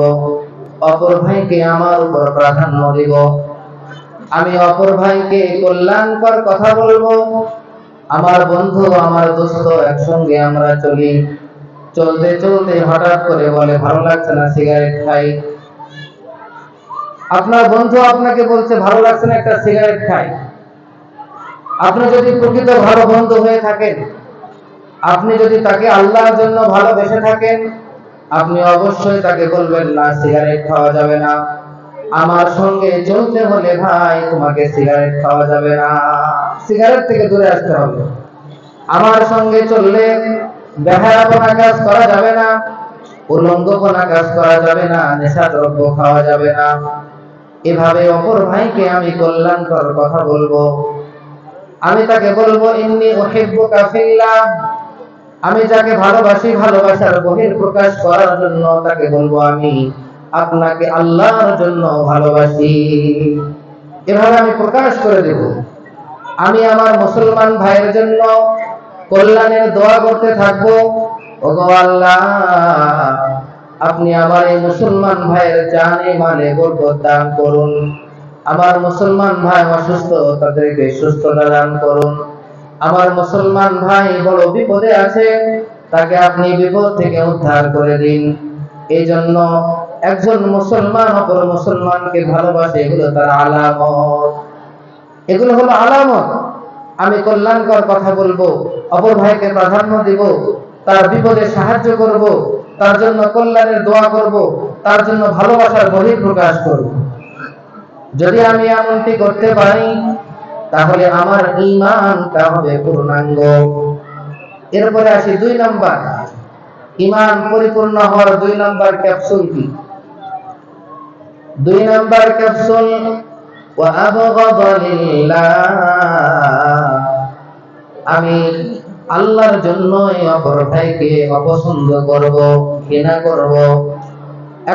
অপর ভাইকে আমার উপর প্রাধান্য দেব। আমি অপর ভাইকে কল্যাণকর কথা বলবো। আমার বন্ধু, আমার দোস্ত, একসঙ্গে আমরা চলি, চলতে চলতে হঠাৎ করে বলে ভালো লাগছে না, সিগারেট খাই। আপনার বন্ধু আপনাকে বলছে ভালো লাগছে না, একটা সিগারেট খাই। আপনি যদি প্রকৃত ভালো বন্ধু হয়ে থাকেন, আপনি যদি তাকে আল্লাহর জন্য ভালোবেসে থাকেন, আপনি অবশ্যই তাকে বলবেন না সিগারেট খাওয়া যাবে না, আমার সঙ্গে চলতে হলে ভাই তোমাকে সিগারেট খাওয়া যাবে না, সিগারেট থেকে দূরে আসতে হবে। আমার সঙ্গে চললে বেহায়াপনা কাজ করা যাবে না, উলঙ্গপনা কাজ করা যাবে না, নেশা দ্রব্য খাওয়া যাবে না। এভাবে অপর ভাইকে আমি কল্যাণকর কথা বলবো। আমি তাকে বলবো ইন্নী উহিব্বুকা ফিল্লাহ, আমি যাকে ভালোবাসি ভালোবাসার বহির প্রকাশ করার জন্য তাকে বলবো আমি আপনাকে আল্লাহর জন্য ভালোবাসি। এভাবে আমি প্রকাশ করে দেব। আমি আমার মুসলমান ভাইয়ের জন্য কল্যাণের দোয়া করতে থাকবো। ওগো আল্লাহ, আপনি আমার এই মুসলমান ভাইয়ের জানে মালে বরকত দান করুন। আমার মুসলমান ভাই অসুস্থ, তাদেরকে সুস্থতা দান করুন। আমার মুসলমান ভাই বড় বিপদে আছে, তাকে আপনি বিপদ থেকে উদ্ধার করে দিন। এই জন্য একজন মুসলমান অপর মুসলমানকে ভালোবাসে, এগুলো তার আলামত। এগুলো হলো আলামত। আমি কল্যাণকর কথা বলবো, অপর ভাইকে প্রাধান্য দিব, তার বিপদে সাহায্য করব, তার জন্য কল্যাণের দোয়া করব, তার জন্য ভালোবাসার বহিঃপ্রকাশ করব। যদি আমি এমনটি করতে পারি তাহলে আমার ঈমানটা হবে পূর্ণাঙ্গ। এরপরে আসি 2 নাম্বার, ঈমান পরিপূর্ণ হওয়ার 2 নাম্বার ক্যাপসুল কি? 2 নাম্বার ক্যাপসুল ওয়া আবগাদা লিল্লাহ, আমি আল্লাহর জন্যই অপর ভাইকে অপছন্দ করব, ঘৃণা করব।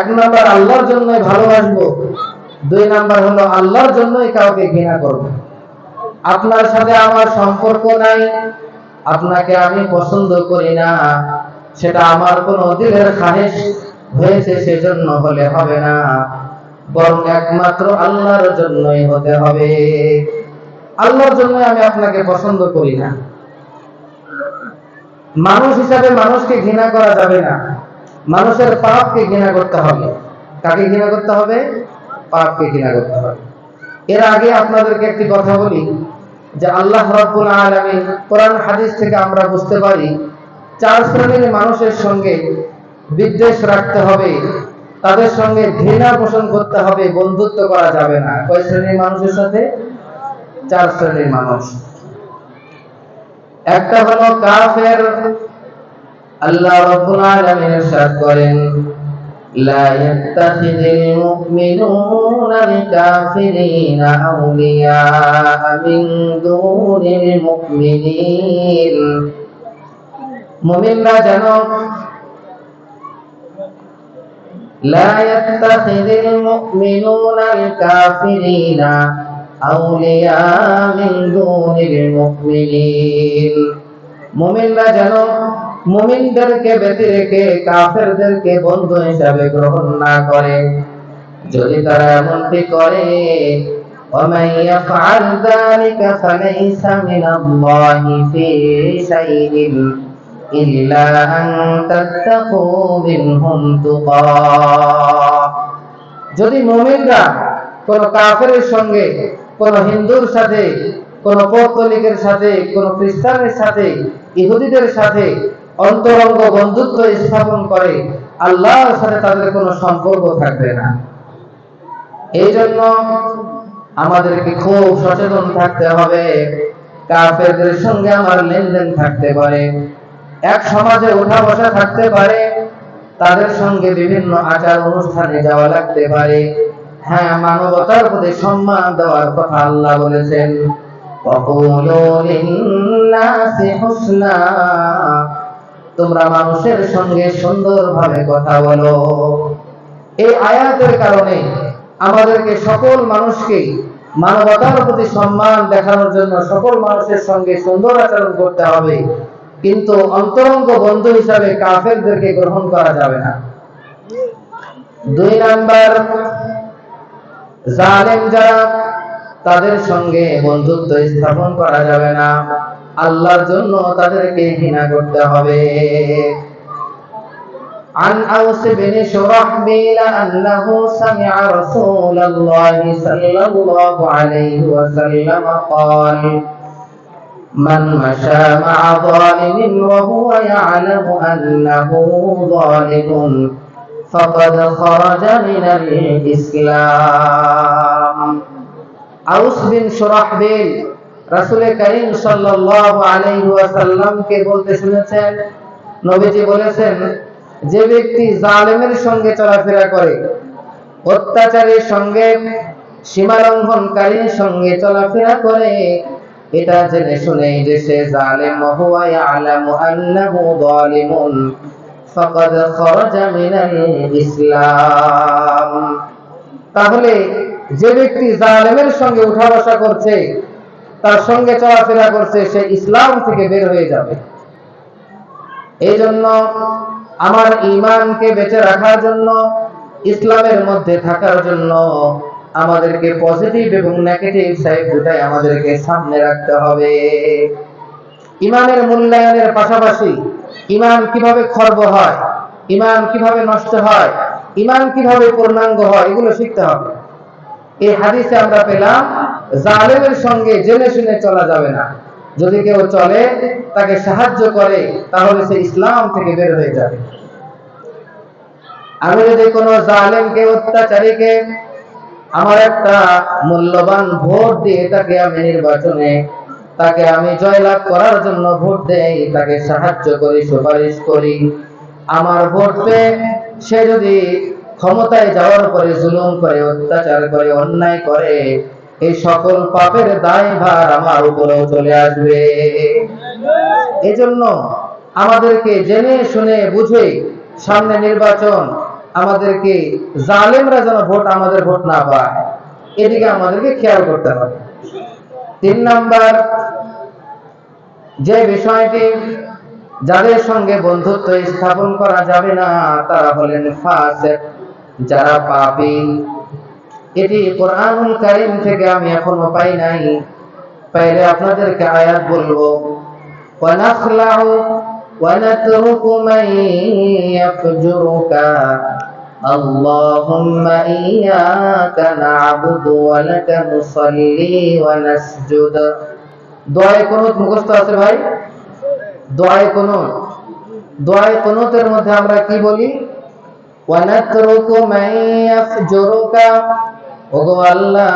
1 নাম্বার আল্লাহর জন্যই ভালোবাসবো, 2 নাম্বার হলো আল্লাহর জন্যই কাউকে ঘৃণা করব। আপনার সাথে আমার সম্পর্ক নাই, আপনাকে আমি পছন্দ করি না, সেটা আমার কোন দিলের খাহিশ হয়েছে সেজন্য হলে হবে না, বরং একমাত্র আল্লাহর জন্যই হতে হবে। আল্লাহর জন্যই আমি আপনাকে পছন্দ করি না। মানুষ হিসাবে মানুষকে ঘৃণা করা যাবে না, মানুষের পাপকে ঘৃণা করতে হবে। কাকে ঘৃণা করতে হবে? পাপকে ঘৃণা করতে হবে। এর আগে আপনাদেরকে একটি কথা বলি যে আল্লাহ রাব্বুল আলামিন কোরআন হাদিস থেকে আমরা বুঝতে পারি 4 শ্রেণীর মানুষের সঙ্গে বিদ্বেষ রাখতে হবে, তাদের সঙ্গে ঘৃণা পোষণ করতে হবে, বন্ধুত্ব করা যাবে না। কয় শ্রেণীর মানুষের সাথে? 4 শ্রেণীর মানুষ। একটা হলো কাফের। আল্লাহ রাব্বুল আলামিন ইরশাদ করেন لا يتخذ المؤمنون الكافرين أولياء من دون المؤمنين, মুমিনরা যেন لا يتخذ المؤمنون الكافرين أولياء من دون المؤمنين, মুমিনরা যেন মুমিনদেরকে ব্যতি রেখে কাফেরদেরকে বন্ধু হিসাবে গ্রহণ না করে। যদি তারা এমনটি করে ومن يفعل ذلك فليس من الله في شيء إلا أن تتقوا منهم تقاه, যদি মুমিনরা কোন কাফেরের সঙ্গে, কোন হিন্দুর সাথে, কোন পৌত্তলিকের সাথে, কোন খ্রিস্টানের সাথে, ইহুদিদের সাথে অন্তরঙ্গ বন্ধুত্ব স্থাপন করে, আল্লাহর সাথে তাদের কোনো সম্পর্ক থাকবে না। এই জন্য আমাদেরকে খুব সচেতন থাকতে হবে। কাফেরদের সঙ্গে আমার লেনদেন থাকতে পারে, এক সমাজে ওঠা বসা থাকতে পারে, তাদের সঙ্গে বিভিন্ন আচার অনুষ্ঠানে যাওয়া লাগতে পারে। হ্যাঁ, মানবতার প্রতি সম্মান দেওয়ার কথা আল্লাহ বলেছেন, ওয়াকুলু লিন-নাসি হুসনা, তোমরা মানুষের সঙ্গে সুন্দরভাবে কথা বলো। এই আয়াতের কারণে আমাদেরকে সকল মানুষকে মানবতার প্রতি সম্মান দেখানোর জন্য সকল মানুষের সঙ্গে সুন্দর আচরণ করতে হবে, কিন্তু অন্তরঙ্গ বন্ধু হিসাবে কাফেরদেরকে গ্রহণ করা যাবে না। 2 নাম্বার, জালেম যারা, তাদের সঙ্গে বন্ধুত্ব স্থাপন করা যাবে না, আল্লাহর জন্য তাদেরকে ঘৃণা করতে হবে। عن أوس بن شرحبيل أنه سمع رسول الله صلى الله عليه وسلم قال من مشى مع ظالم وهو يعلم أنه ظالم فقد خرج من الإسلام। আউস বিন শুরাহবিল রাসূল করিম সাল্লাল্লাহু আলাইহি ওয়াসাল্লাম কে বলতে শুনেছেন, নবীজি বলেছেন, যে ব্যক্তি জালেমের সঙ্গে চলাফেরা করে, অত্যাচারীর সঙ্গে, সীমা লঙ্ঘনকারীর সঙ্গে চলাফেরা করে, এটা জেনে শুনে যে সে জালেম, হুয়া ইয়ালামু আন্নাহু যালিমুন ফাকাদ খারাজা মিনাল ইসলাম, তাহলে যে ব্যক্তি জালেমের সঙ্গে উঠা বসা করছে, তার সঙ্গে চলাফেরা করছে, সে ইসলাম থেকে বের হয়ে যাবে। এই জন্য আমার ঈমানকে বেঁচে রাখার জন্য, ইসলামের মধ্যে থাকার জন্য আমাদেরকে পজিটিভ এবং নেগেটিভ সাইড দুটাই আমাদেরকে সামনে রাখতে হবে। ঈমানের মূল্যায়নের পাশাপাশি ঈমান কিভাবে খর্ব হয়, ঈমান কিভাবে নষ্ট হয়, ঈমান কিভাবে পূর্ণাঙ্গ হয়, এগুলো শিখতে হবে। এই হাদিসে আমরা পেলাম, জালেমের সঙ্গে জেনে শুনে চলা যাবে না। যদি কেউ চলে, তাকে সাহায্য করে, তাহলে সে ইসলাম থেকে বের হয়ে যাবে। আমি যদি কোনো জালেমকে, অত্যাচারীকে আমার একটা মূল্যবান ভোট দিয়ে তাকে আমি নির্বাচনে, তাকে আমি জয়লাভ করার জন্য ভোট দেই, তাকে সাহায্য করি, সুপারিশ করি, আমার ভোট পেয়ে সে যদি ক্ষমতায় যাওয়ার পরে জুলুম করে, অত্যাচার করে, অন্যায় করে, এই সকল পাপের দায়ভার আমার উপরেও চলে আসবে। এজন্য আমাদেরকে জেনে শুনে বুঝে, সামনে নির্বাচন, আমাদেরকে জালেমরা যেন আমাদের ভোট না পায়, এদিকে আমাদেরকে খেয়াল করতে হবে। 3 নাম্বার, যে বিষয়টি, যাদের সঙ্গে বন্ধুত্ব স্থাপন করা যাবে না, তারা হলেন ফাসিক, যারা পাপী। এটি কোরআনুল কারীম থেকে আমি এখনো পাই নাই, পাইলে আপনাদেরকে আয়াত বলবো। ওয়ানাখলাউ ওয়ানাতরুকু মান ইয়াফজুরুকা আল্লাহুম্মা ইয়্যাকা না'বুদু ওয়া লাকা নুসাল্লি ওয়া নাসজুদ। দোয়ায়ে কুনুত মুখস্থ আছে ভাই? দোয়ায়ে কুনুত, দোয়ায়ে কুনুতের মধ্যে আমরা কি বলি? ওয়ানাতরুকু মান ইয়াফজুরুকা, ওগো আল্লাহ,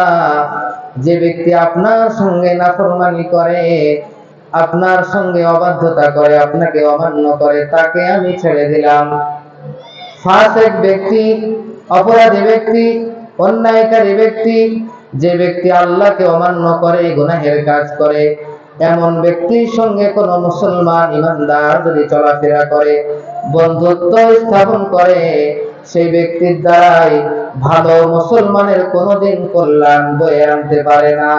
যে ব্যক্তি আপনার সঙ্গে নাফরমানি করে, আপনার সঙ্গে অবাধ্যতা করে, আপনাকে অমান্য করে, তাকে আমি ছেড়ে দিলাম। ফাসিক ব্যক্তি, অপরাধী ব্যক্তি, অন্যায়কারী ব্যক্তি, যে ব্যক্তি আল্লাহকে অমান্য করে, গুনাহের কাজ করে, এমন ব্যক্তির সঙ্গে কোন মুসলমান ইমানদার যদি চলাফেরা করে, বন্ধুত্ব স্থাপন করে, সেই ব্যক্তির দ্বারাই ভালো মুসলমানের কোনোদিন কল্যাণ বয়ে আনতে পারে না।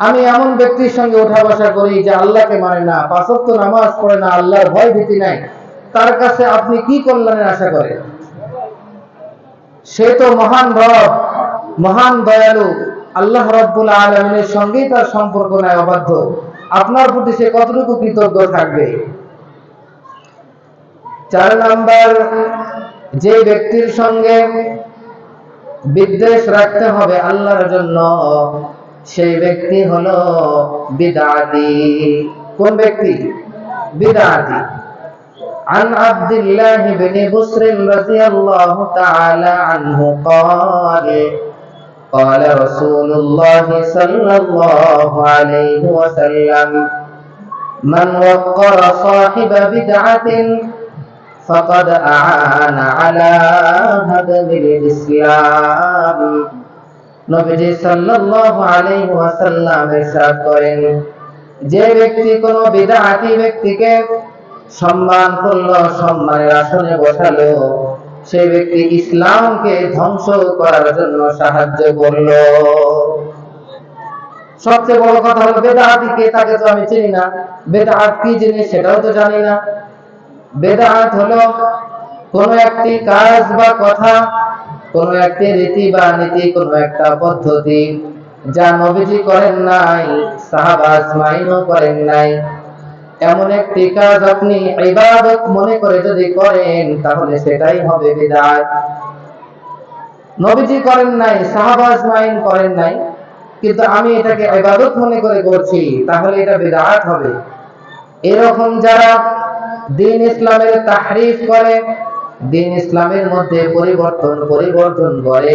আমি এমন ব্যক্তির সঙ্গে উঠা বসা করি যে আল্লাহকে মানে না, 5 ওয়াক্ত নামাজ পড়ে না, আল্লাহর ভয় ভীতি নাই, তার কাছে আপনি কি কল্যাণের আশা করেন? সে তো মহান রব, মহান দয়ালু আল্লাহ রাব্বুল আলামিনের সঙ্গেই তার সম্পর্ক নাই, অবাধ্য, আপনার প্রতি সে কতটুকু কৃতজ্ঞ থাকবে? 4 নাম্বার, যে ব্যক্তির সঙ্গে বিদ্বেষ রাখতে হবে আল্লাহর জন্য, সেই ব্যক্তি হলো বিদআতি। কোন ব্যক্তি? বিদআতি। عن عبد الله بن بسر رضي الله تعالى عنه قال قال رسول الله صلى الله عليه وسلم من وقر صاحب بدعة فقد أعان على هدم الإسلام। নবীজি সাল্লাল্লাহু আলাইহি ওয়াসাল্লাম ইরশাদ করেন, যে ব্যক্তি কোনো বিদআতি ব্যক্তিকে সম্মান করলো, সম্মানের আসনে বসালো, সেই ব্যক্তি ইসলামকে ধ্বংস করার জন্য সাহায্য করলো। সবচেয়ে বড় কথা হলো বেদাআতি কে, তাকে তো আমি চিনি না, বেদাআত কি জিনিস সেটাও তো জানি না। বেদাআত হলো কোন একটি কাজ বা কথা, কোন একটি রীতি বা নীতি, কোন একটা পদ্ধতি যা নবীজি করেন নাই, সাহাবা আজমাইনও করেন নাই, এমন একটি কাজ আপনি ইবাদত মনে করে যদি করেন তাহলে সেটাই হবে বিদআত। নবীজি করেন নাই, সাহাবা আজমাইন করেন নাই, কিন্তু আমি এটাকে ইবাদত মনে করে করছি, তাহলে এটা বিদআত হবে। এরকম যারা দ্বীন ইসলামের তাহরিফ করে, দ্বীন ইসলামের মধ্যে পরিবর্তন করে,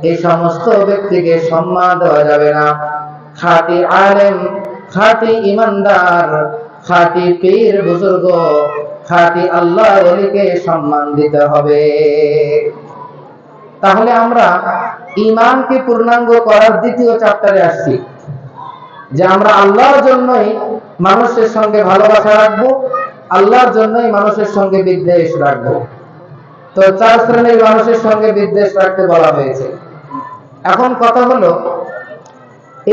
এই সমস্ত ব্যক্তিকে সম্মান দেওয়া যাবে না। খাঁটি আলেম, খাঁটি ইমানদার, খাঁটি পীর বুজুর্গ, খাঁটি আল্লাহর ওলিকে সম্মান দিতে হবে। তাহলে আমরা ঈমানকে পূর্ণাঙ্গ করার দ্বিতীয় চ্যাপ্টারে আসছি, যে আমরা আল্লাহর জন্যই মানুষের সঙ্গে ভালোবাসা রাখবো, আল্লাহর জন্যই মানুষের সঙ্গে বিদ্বেষ রাখবো। তো 4 শ্রেণীর মানুষের সঙ্গে বিদ্বেষ রাখতে বলা হয়েছে। এখন কথা হলো,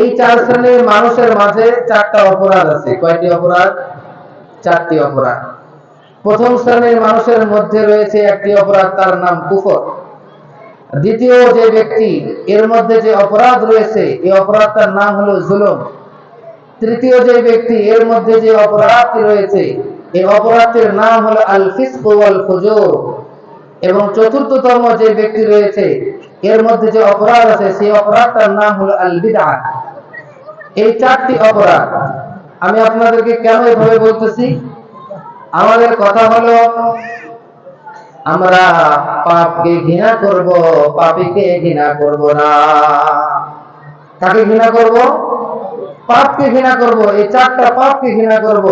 এই 4 শ্রেণীর মানুষের মাঝে 4টা অপরাধ আছে। কয়টি অপরাধ? 4টি অপরাধ। প্রথম শ্রেণীর মানুষের মধ্যে রয়েছে একটি অপরাধ, তার নাম কুফর। দ্বিতীয় যে ব্যক্তি, এর মধ্যে যে অপরাধ রয়েছে, এই অপরাধটার নাম হলো জুলুম। তৃতীয় যে ব্যক্তি, এর মধ্যে যে অপরাধটি রয়েছে, এই অপরাধটির নাম হলো আল ফিসক ওয়াল ফুজুর। এবং চতুর্থতম যে ব্যক্তি রয়েছে, এর মধ্যে যে অপরাধ আছে, সেই অপরাধটার নাম হলো আল বিদআহ। এই 4টি অপরাধ আমি আপনাদেরকে কেন এভাবে বলতেছি? আমাদের কথা হলো, আমরা পাপকে ঘৃণা করব, পাপীকে ঘৃণা করব না। কাকে ঘৃণা করব? পাপকে ঘৃণা করব। এই 4টা পাপকে ঘৃণা করব,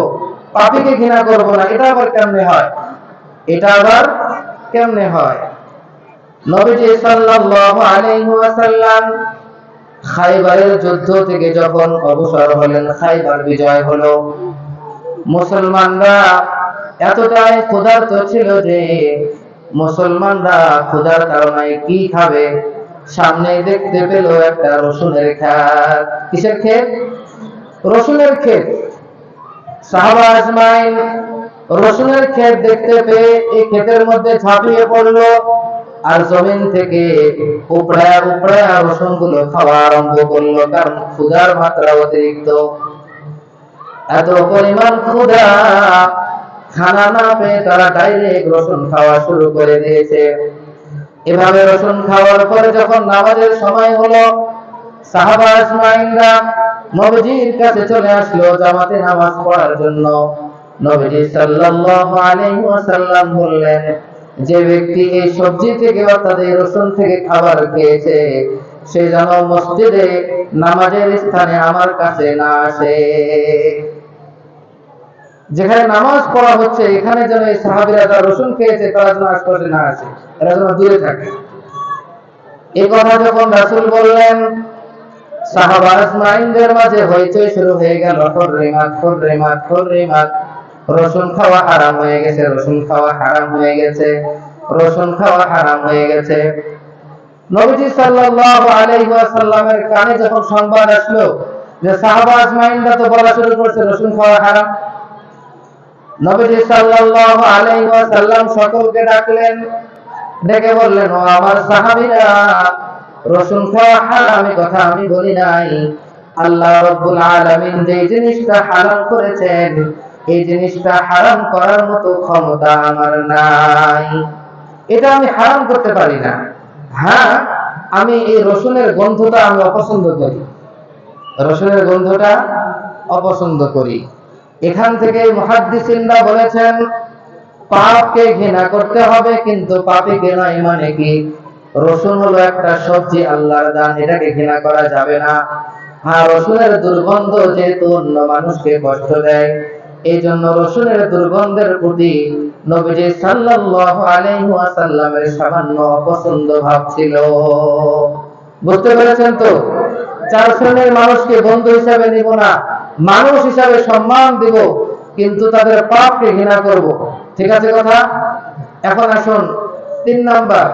পাপীকে ঘৃণা করব না। এটা আবার কেমনে হয়? এটা আবার কেমনে হয়? নবীজি সাল্লাল্লাহু আলাইহি ওয়াসাল্লাম খায়বারের যুদ্ধ থেকে যখন অবসর হলেন, খায়বার বিজয় হলো, মুসলমানরা এতটাই ক্ষুধার্ত ছিল যে মুসলমানরা ক্ষুধার কারণে কি খাবে, সামনে দেখতে পেল একটা রসুনের ক্ষেত। কিসের ক্ষেত? রসুনের ক্ষেত। সাহাবা আজমাইন রসুনের ক্ষেত দেখতে পেয়ে এই ক্ষেতের মধ্যে ঝাঁপিয়ে পড়লো, আর জমিন থেকে উপড়ায়া উপড়ায়া রসুন গুলো খাওয়া আরম্ভ করলো, কারণ ক্ষুধার মাত্রা অতিরিক্ত। এত পরিমাণ ক্ষুধা, খানা না পেয়ে তারা ডাইরেক্ট রসুন খাওয়া শুরু করে দিয়েছে। এভাবে রসুন খাওয়ার পরে যখন নামাজের সময় হলো, সাহাবা আজমাইনরা নবীজির কাছে চলে আসলো জামাতে নামাজ পড়ার জন্য। নবীজি সাল্লাল্লাহু আলাইহি ওয়াসাল্লাম বললেন, যে ব্যক্তি এই সবজি থেকে অর্থাৎ এই রসুন থেকে খাবার খেয়েছে, সে যেন মসজিদে নামাজের স্থানে আমার কাছে না আসে। যেখানে নামাজ পড়া হচ্ছে, এখানে যেন এই সাহাবীরা যারা রসুন খেয়েছে তারা যেন আশপাশে না আসে, এরা যেন দূরে থাকে। এই কথা যখন রাসূল বললেন, সাহাবা আজমাইনদের মাঝে হইচই শুরু হয়ে গেল। হুররিমাত হুররিমাত হুররিমাত, রসুন খাওয়া হারাম হয়ে গেছে, রসুন খাওয়া হারাম হয়ে গেছে, রসুন খাওয়া হারাম হয়ে গেছে। নবীজি সাল্লাল্লাহু আলাইহি ওয়াসাল্লামের কানে যখন সংবাদ আসলো যে সাহাবা আজমাইনরা তো বলা শুরু করছে রসুন খাওয়া হারাম, নবীজি সাল্লাল্লাহু আলাইহি ওয়াসাল্লাম সকলকে ডাকলেন, ডেকে বললেন, ও আমার সাহাবীরা, রসুন খাওয়া হারাম এই কথা আমি বলি নাই। আল্লাহ রাব্বুল আলামিন যে জিনিসটা হারাম করেছেন, এই জিনিসটা হারাম করার মতো ক্ষমতা আমার নাই। এটা আমি হারাম করতে পারি না। হ্যাঁ, আমি এই রসুনের গন্ধটা আমি অপছন্দ করি, রসুনের গন্ধটা অপছন্দ করি। এখান থেকে মুহাদ্দিসিনরা বলেছেন পাপকে ঘৃণা করতে হবে, কিন্তু পাপীকে নয়। মানে কি? রসুন হলো একটা সবজি, আল্লাহর দান, এটাকে ঘৃণা করা যাবে না। হ্যাঁ, রসুনের দুর্গন্ধ যেহেতু অন্য মানুষকে কষ্ট দেয়, এই জন্য রসুনের দুর্গন্ধের প্রতি নবীজি সাল্লাল্লাহু আলাইহি ওয়াসাল্লামের সামান্য অপছন্দ ভাব ছিল। বুঝতে পেরেছেন তো? চার শ্রেণীর মানুষকে বন্ধু হিসাবে নিব না, মানুষ হিসাবে সম্মান দিব, কিন্তু তাদের পাপকে ঘৃণা করব। ঠিক আছে কথা? এখন আসুন 3 নাম্বার,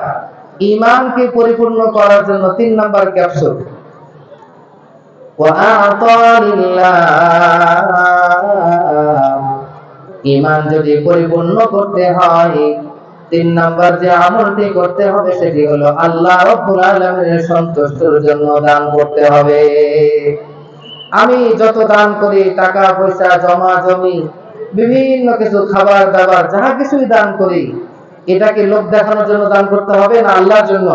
ঈমানকে পরিপূর্ণ করার জন্য 3 নাম্বার ক্যাপসুল। ঈমান যদি পরিপূর্ণ করতে হয়, 3 নাম্বার যে আমলটি করতে হবে সেটি হলো আল্লাহ রাব্বুল আলামিনের সন্তুষ্টির জন্য দান করতে হবে। আমি যত দান করি, টাকা পয়সা, জমা জমি, বিভিন্ন কিছু, খাবার দাবার, যাহা কিছুই দান করি, এটা কি লোক দেখানোর জন্য দান করতে হবে না আল্লাহর জন্য?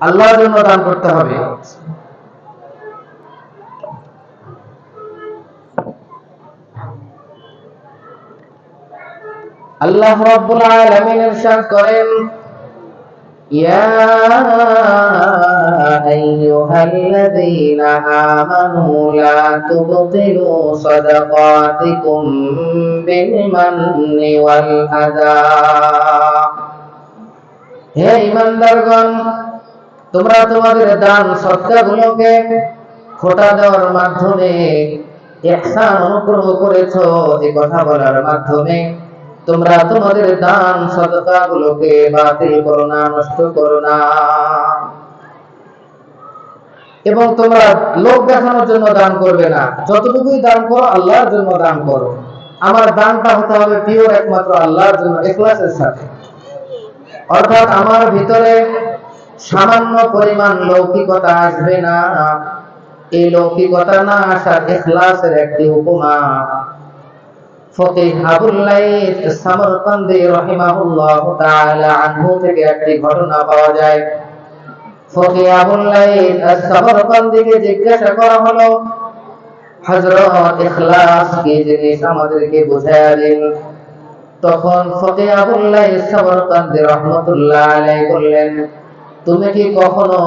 আল্লাহর জন্য দান করতে হবে। আল্লাহ রাব্বুল আলামিন ইরশাদ করেন, ইয়া আইয়ুহাল্লাযীনা আমানু লা তুবতিলু সাদাকাতিকুম বিল মান্নি ওয়াল আযা। হে ঈমানদারগণ, তোমরা তোমাদের দান সদকাগুলোকে খোটা দেওয়ার মাধ্যমে, ইহসান অনুগ্রহ করেছো, এই কথা বলার মাধ্যমে তোমরা তোমাদের দান সদকাগুলোকে বাতিল করো না, নষ্ট করো না। এবং তোমরা লোক দেখানোর জন্য দান করবে না, যতটুকুই দান করো আল্লাহর জন্য দান করো। আমার দানটা হতে হবে পিওর, একমাত্র আল্লাহর জন্য, ইখলাসের সাথে। অর্থাৎ আমার ভিতরে সামান্য পরিমাণ লৌকিকতা আসবে না। এই লৌকিকতা না আসার ইখলাসের একটি উপমা ফকিহ আবুল লাইথ সামরকান্দি রাহিমাহুল্লাহু তাআলা আনহু থেকে একটি ঘটনা পাওয়া যায়। ফকিহ আবুল লাইথ সামরকান্দিকে জিজ্ঞাসা করা হলো, হযরত ইখলাস কি জিনিস আমাদেরকে বুঝায়া দিন। তখন ফকিহ আবুল লাইথ সামরকান্দি রাহমাতুল্লাহ আলাইহি বললেন, তুমি কি কখনো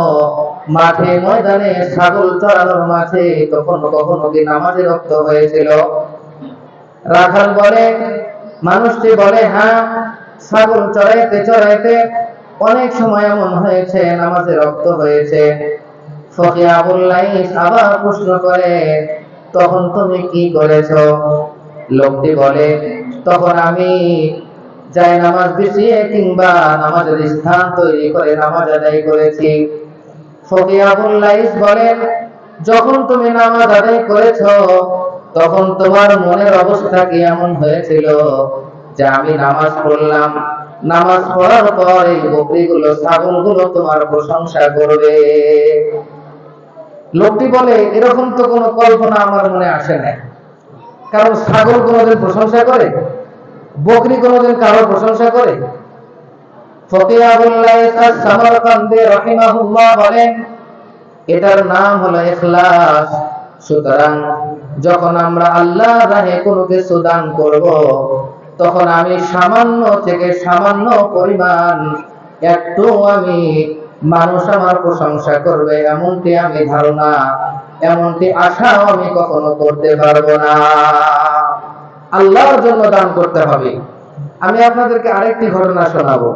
মাঠে ময়দানে ছাগল চরানোর মাঝে কখনো কি নামাজে রক্ত হয়েছিল? রাখাল বলে, মানুষটি বলে, হ্যাঁ, ছাগল চড়াইতে চড়াইতে অনেক সময় এমন হয়েছে নামাজে রক্ত হয়েছে। ফকিহ আবুল লাইথ আবার প্রশ্ন করে, তখন তুমি কি করেছো? লোকটি বলে, তখন আমি জায়নামাজ বিছিয়ে কিংবা নামাজের স্থান তৈরি করে নামাজ আদায় করেছি। ফকিহ আবুল লাইথ বলেন, যখন তুমি নামাজ আদায় করেছো তখন তোমার মনের অবস্থা কি এমন হয়েছিল যে আমি নামাজ পড়লাম, নামাজ পড়ার পর এই বকরিগুলো, ছাগলগুলো তোমার প্রশংসা করবে? লোকটি বলে, এরকম তো কোনো কল্পনা আমার মনে আসে না, কারণ ছাগল কোনোদিন প্রশংসা করে? বকরি কোনোদিন কারো প্রশংসা করে? ফকিহ আবুল লাইথ সামরকান্দি রাহিমাহুল্লাহ বলেন, এটার নাম হলো ইখলাস। সুতরাং যখন আমরা আল্লাহর রাহে কোনো কিছু দান করব, তখন আমি সামান্য থেকে সামান্য পরিমাণ একটু আমি মানুষ আমার প্রশংসা করবে এমনটি আমি ধারণা, এমনটি আশাও আমি কখনো করতে পারবো না। আল্লাহর জন্য দান করতে হবে। আমি আপনাদেরকে আরেকটি ঘটনা শোনাবো।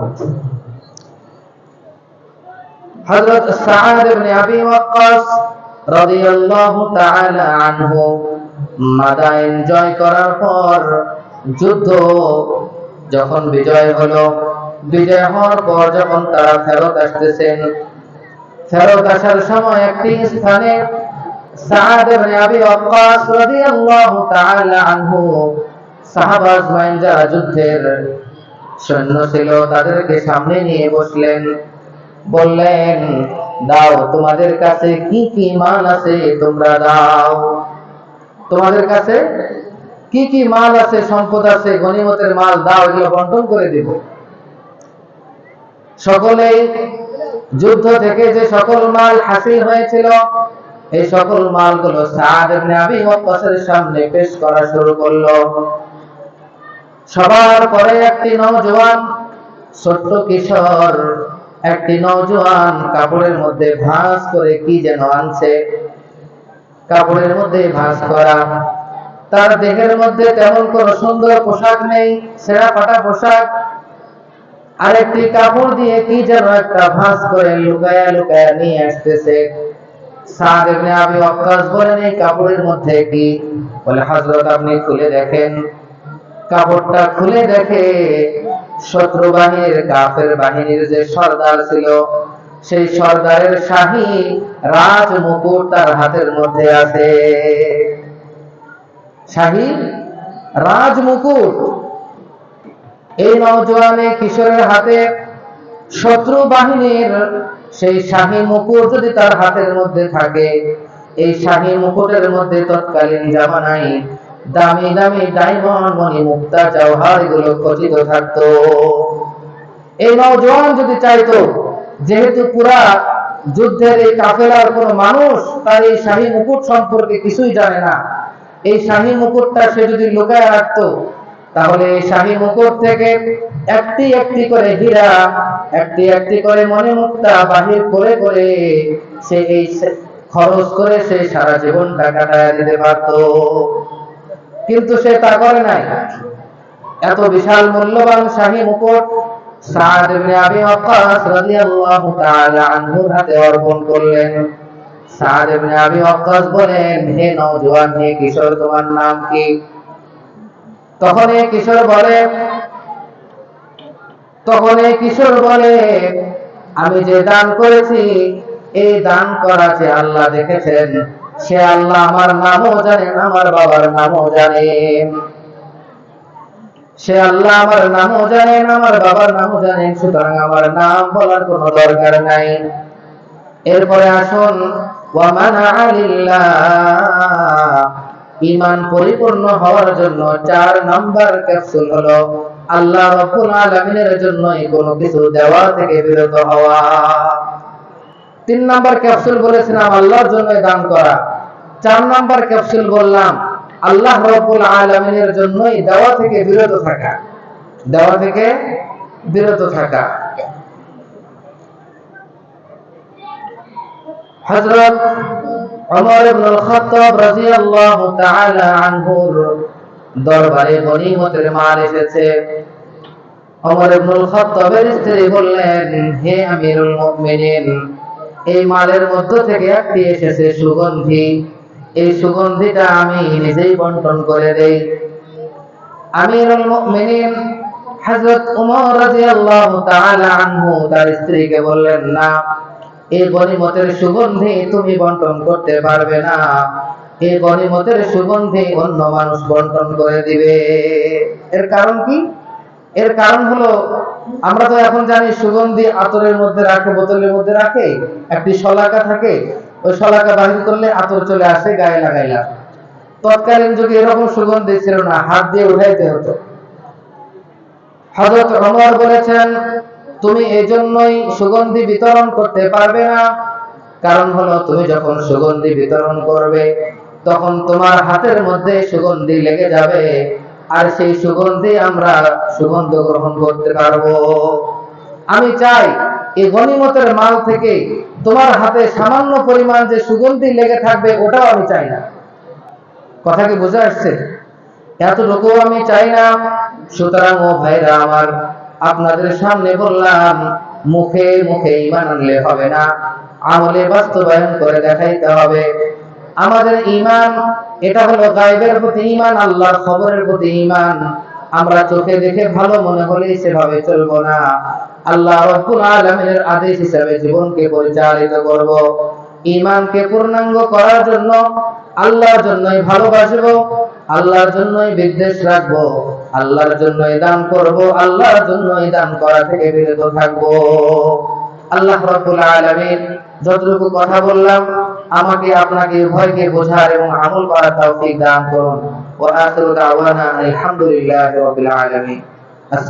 হযরত সাআদ ইবনে আবি ওয়াক্কাস রাদিয়াল্লাহু তাআলা আনহু মাদাইন জয় করার পর, যুদ্ধ যখন বিজয় হলো, বিজয় হওয়ার পর যখন তারা ফেরত আসতেছেন, ফেরত আসার সময় একটি স্থানে সাআদ ইবনে আবি ওয়াক্কাস রাদিয়াল্লাহু তাআলা আনহু সাহাবা আজমাইন যারা যুদ্ধের সৈন্য ছিল তাদেরকে সামনে নিয়ে বসলেন, বললেন, দাও, তোমাদের কাছে কি কি মাল আছে তোমরা দাও। তোমাদের কাছে কি কি মাল আছে, সম্পদ আছে, গনিমতের মাল দাও, এগুলো বন্টন করে দিব। সকলেই যুদ্ধ থেকে যে সকল মাল হাসিল হয়েছিল এই সকল মালগুলো সাদ ইবনে আবি ওয়াক্কাসের সামনে পেশ করা শুরু করলো। সবার পরে একটি নওজোয়ান, ছোট্ট কিশোর, একটি নওজোয়ান কাপড়ের মধ্যে ভাঁজ করে কি যেন আনছে। কাপড়ের মধ্যে ভাঁজ করা, তার দেহের মধ্যে তেমন কোনো সুন্দর পোশাক নেই, ছেঁড়া ফাটা পোশাক। আরেকটি কাপড় দিয়ে কি যেন একটা ভাঁজ করে লুকায়া লুকায়া নিয়ে আসতেছে। সাদ ইবনে আবি ওয়াক্কাস বলেন, এই কাপড়ের মধ্যে কি? বলে, হযরত আপনি খুলে দেখেন। কাপড়টা খুলে দেখে শত্রু বাহিনীর, কাফের বাহিনীর যে সর্দার ছিল, সেই সর্দারের শাহী রাজ মুকুট তার হাতের মধ্যে আছে। শাহী রাজ মুকুট এই নওজোয়ানে কিশোরের হাতে শত্রু বাহিনীর সেই শাহী মুকুট যদি তার হাতের মধ্যে থাকে, এই শাহী মুকুটের মধ্যে তৎকালীন জামানায় দামি দামি ডায়মন্ড, মণি, মুক্তা, জওহর এগুলো খচিত থাকতো। এই নওজোয়ান যদি চাইতো, যেহেতু পুরা যুদ্ধের এই কাফেলার কোন মানুষ তার এই শাহী মুকুট সম্পর্কে কিছুই জানে না, এই শাহী মুকুটটা সে যদি লুকায় রাখতো, তাহলে এই শাহী মুকুট থেকে একটি একটি করে হীরা, একটি একটি করে মণি মুক্তা বাহির করে করে সে এই খরচ করে সে সারা জীবনটা কাটায় দিতে পারতো। কিন্তু সে তা করে নাই। এত বিশাল মূল্যবান শাহী মুকুট সাদ ইবনে আবি ওয়াক্কাস রাদিয়াল্লাহু তাআলা আনহুর হাতে অর্পণ করলেন। সাদ ইবনে আবি ওয়াক্কাস বলেন, হে নওজোয়ান, হে কিশোর, তোমার নাম কি? তখন এই কিশোর বলে, আমি যে দান করেছি, এই দান করা যে আল্লাহ দেখেছেন, সে আল্লাহ আমার নামও জানেন, আমার বাবার নামও জানেন। সে আল্লাহ আমার নামও জানেন, আমার বাবার নামও জানেন, সুতরাং আমার নাম বলার কোনো দরকার নাই। এরপরে আসুন, ওয়া মানআ লিল্লাহ, ঈমান পরিপূর্ণ হওয়ার জন্য 4 নাম্বার ক্যাপসুল হলো আল্লাহ রাব্বুল আলামিনের জন্যই কোনো কিছু দেওয়া থেকে বিরত হওয়া। 3 নাম্বার ক্যাপসুল বলেছিলাম আল্লাহর জন্য দান করা। 4 নাম্বার ক্যাপসুল বললাম আল্লাহ রাব্বুল আলামিনের জন্যই দেওয়া থেকে বিরত থাকা। দেওয়া থেকে বিরত থাকা। হযরত ওমর ইবনে খাত্তাব রাদিয়াল্লাহু তাআলা আনহুর দরবারে গনিমতের মাল এসেছে। ওমর ইবনে খাত্তাবের স্ত্রী বললেন, হে আমিরুল মুমিনিন, এই মালের মধ্য থেকে একটি এসেছে সুগন্ধি, এই সুগন্ধিটা আমি নিজেই বন্টন করে দেই। আমিরুল মুমিনিন হযরত ওমর রাদিয়াল্লাহু তাআলা আনহু তার স্ত্রীকে বললেন, না, এই গনিমতের সুগন্ধি তুমি বন্টন করতে পারবে না, এই গনিমতের সুগন্ধি অন্য মানুষ বন্টন করে দিবে। এর কারণ কি? এর কারণ হলো, আমরা তো এখন জানি সুগন্ধি আতরের মধ্যে রাখে, বোতলের মধ্যে রাখে, একটি শলাকা থাকে, ওই শলাকা বাহির করলে আতর চলে আসে, গায়ে লাগাইলাম। তৎকালীন যুগে এরকম সুগন্ধি ছিল না, হাত দিয়ে উঠাইতে হতো। হযরত ওমর বলেছেন, তুমি এজন্যই সুগন্ধি বিতরণ করতে পারবে না। কারণ হলো, তুমি যখন সুগন্ধি বিতরণ করবে, তখন তোমার হাতের মধ্যে সুগন্ধি লেগে যাবে, আর সেই সুগন্ধি আমরা সুগন্ধ গ্রহণ করতে পারবো। আমি চাই এই গনিমতের মাল থেকে তোমার হাতে সামান্য পরিমাণ যে সুগন্ধি লেগে থাকবে, ওটাও আমি চাই না। কথা কি বুঝে আসছে? এতটুকু আমি চাই না। সুতরাং ও ভাইরা আমার, আপনাদের সামনে বললাম, মুখে মুখে ঈমান আনলে হবে না, আমলে বাস্তবায়ন করে দেখাইতে হবে। আমাদের ঈমান, এটা হলো গায়বের প্রতি ঈমান, আল্লাহর খবরের প্রতি ঈমান। আমরা চোখে দেখে ভালো মনে হলেই সেভাবে চলবো না। আল্লাহ রাব্বুল আলামিনের আদেশ হিসেবে জীবনকে পরিচালিত করব। ঈমানকে পূর্ণাঙ্গ করার জন্য আল্লাহর জন্যই ভালোবাসবো, আল্লাহর জন্যই বিদ্বেষ রাখবো, আল্লাহর জন্যই দান করব, আল্লাহর জন্যই দান করা থেকে বিরত থাকবো। আল্লাহ রাব্বুল আলামিন যতটুকু কথা বললাম, আমাকে আপনাকে উভয়কে বোঝার এবং আমল করার তৌফিক দান করুন। ওয়া আখিরু দাওয়ানা আলহামদুলিল্লাহি রাব্বিল আলামিন।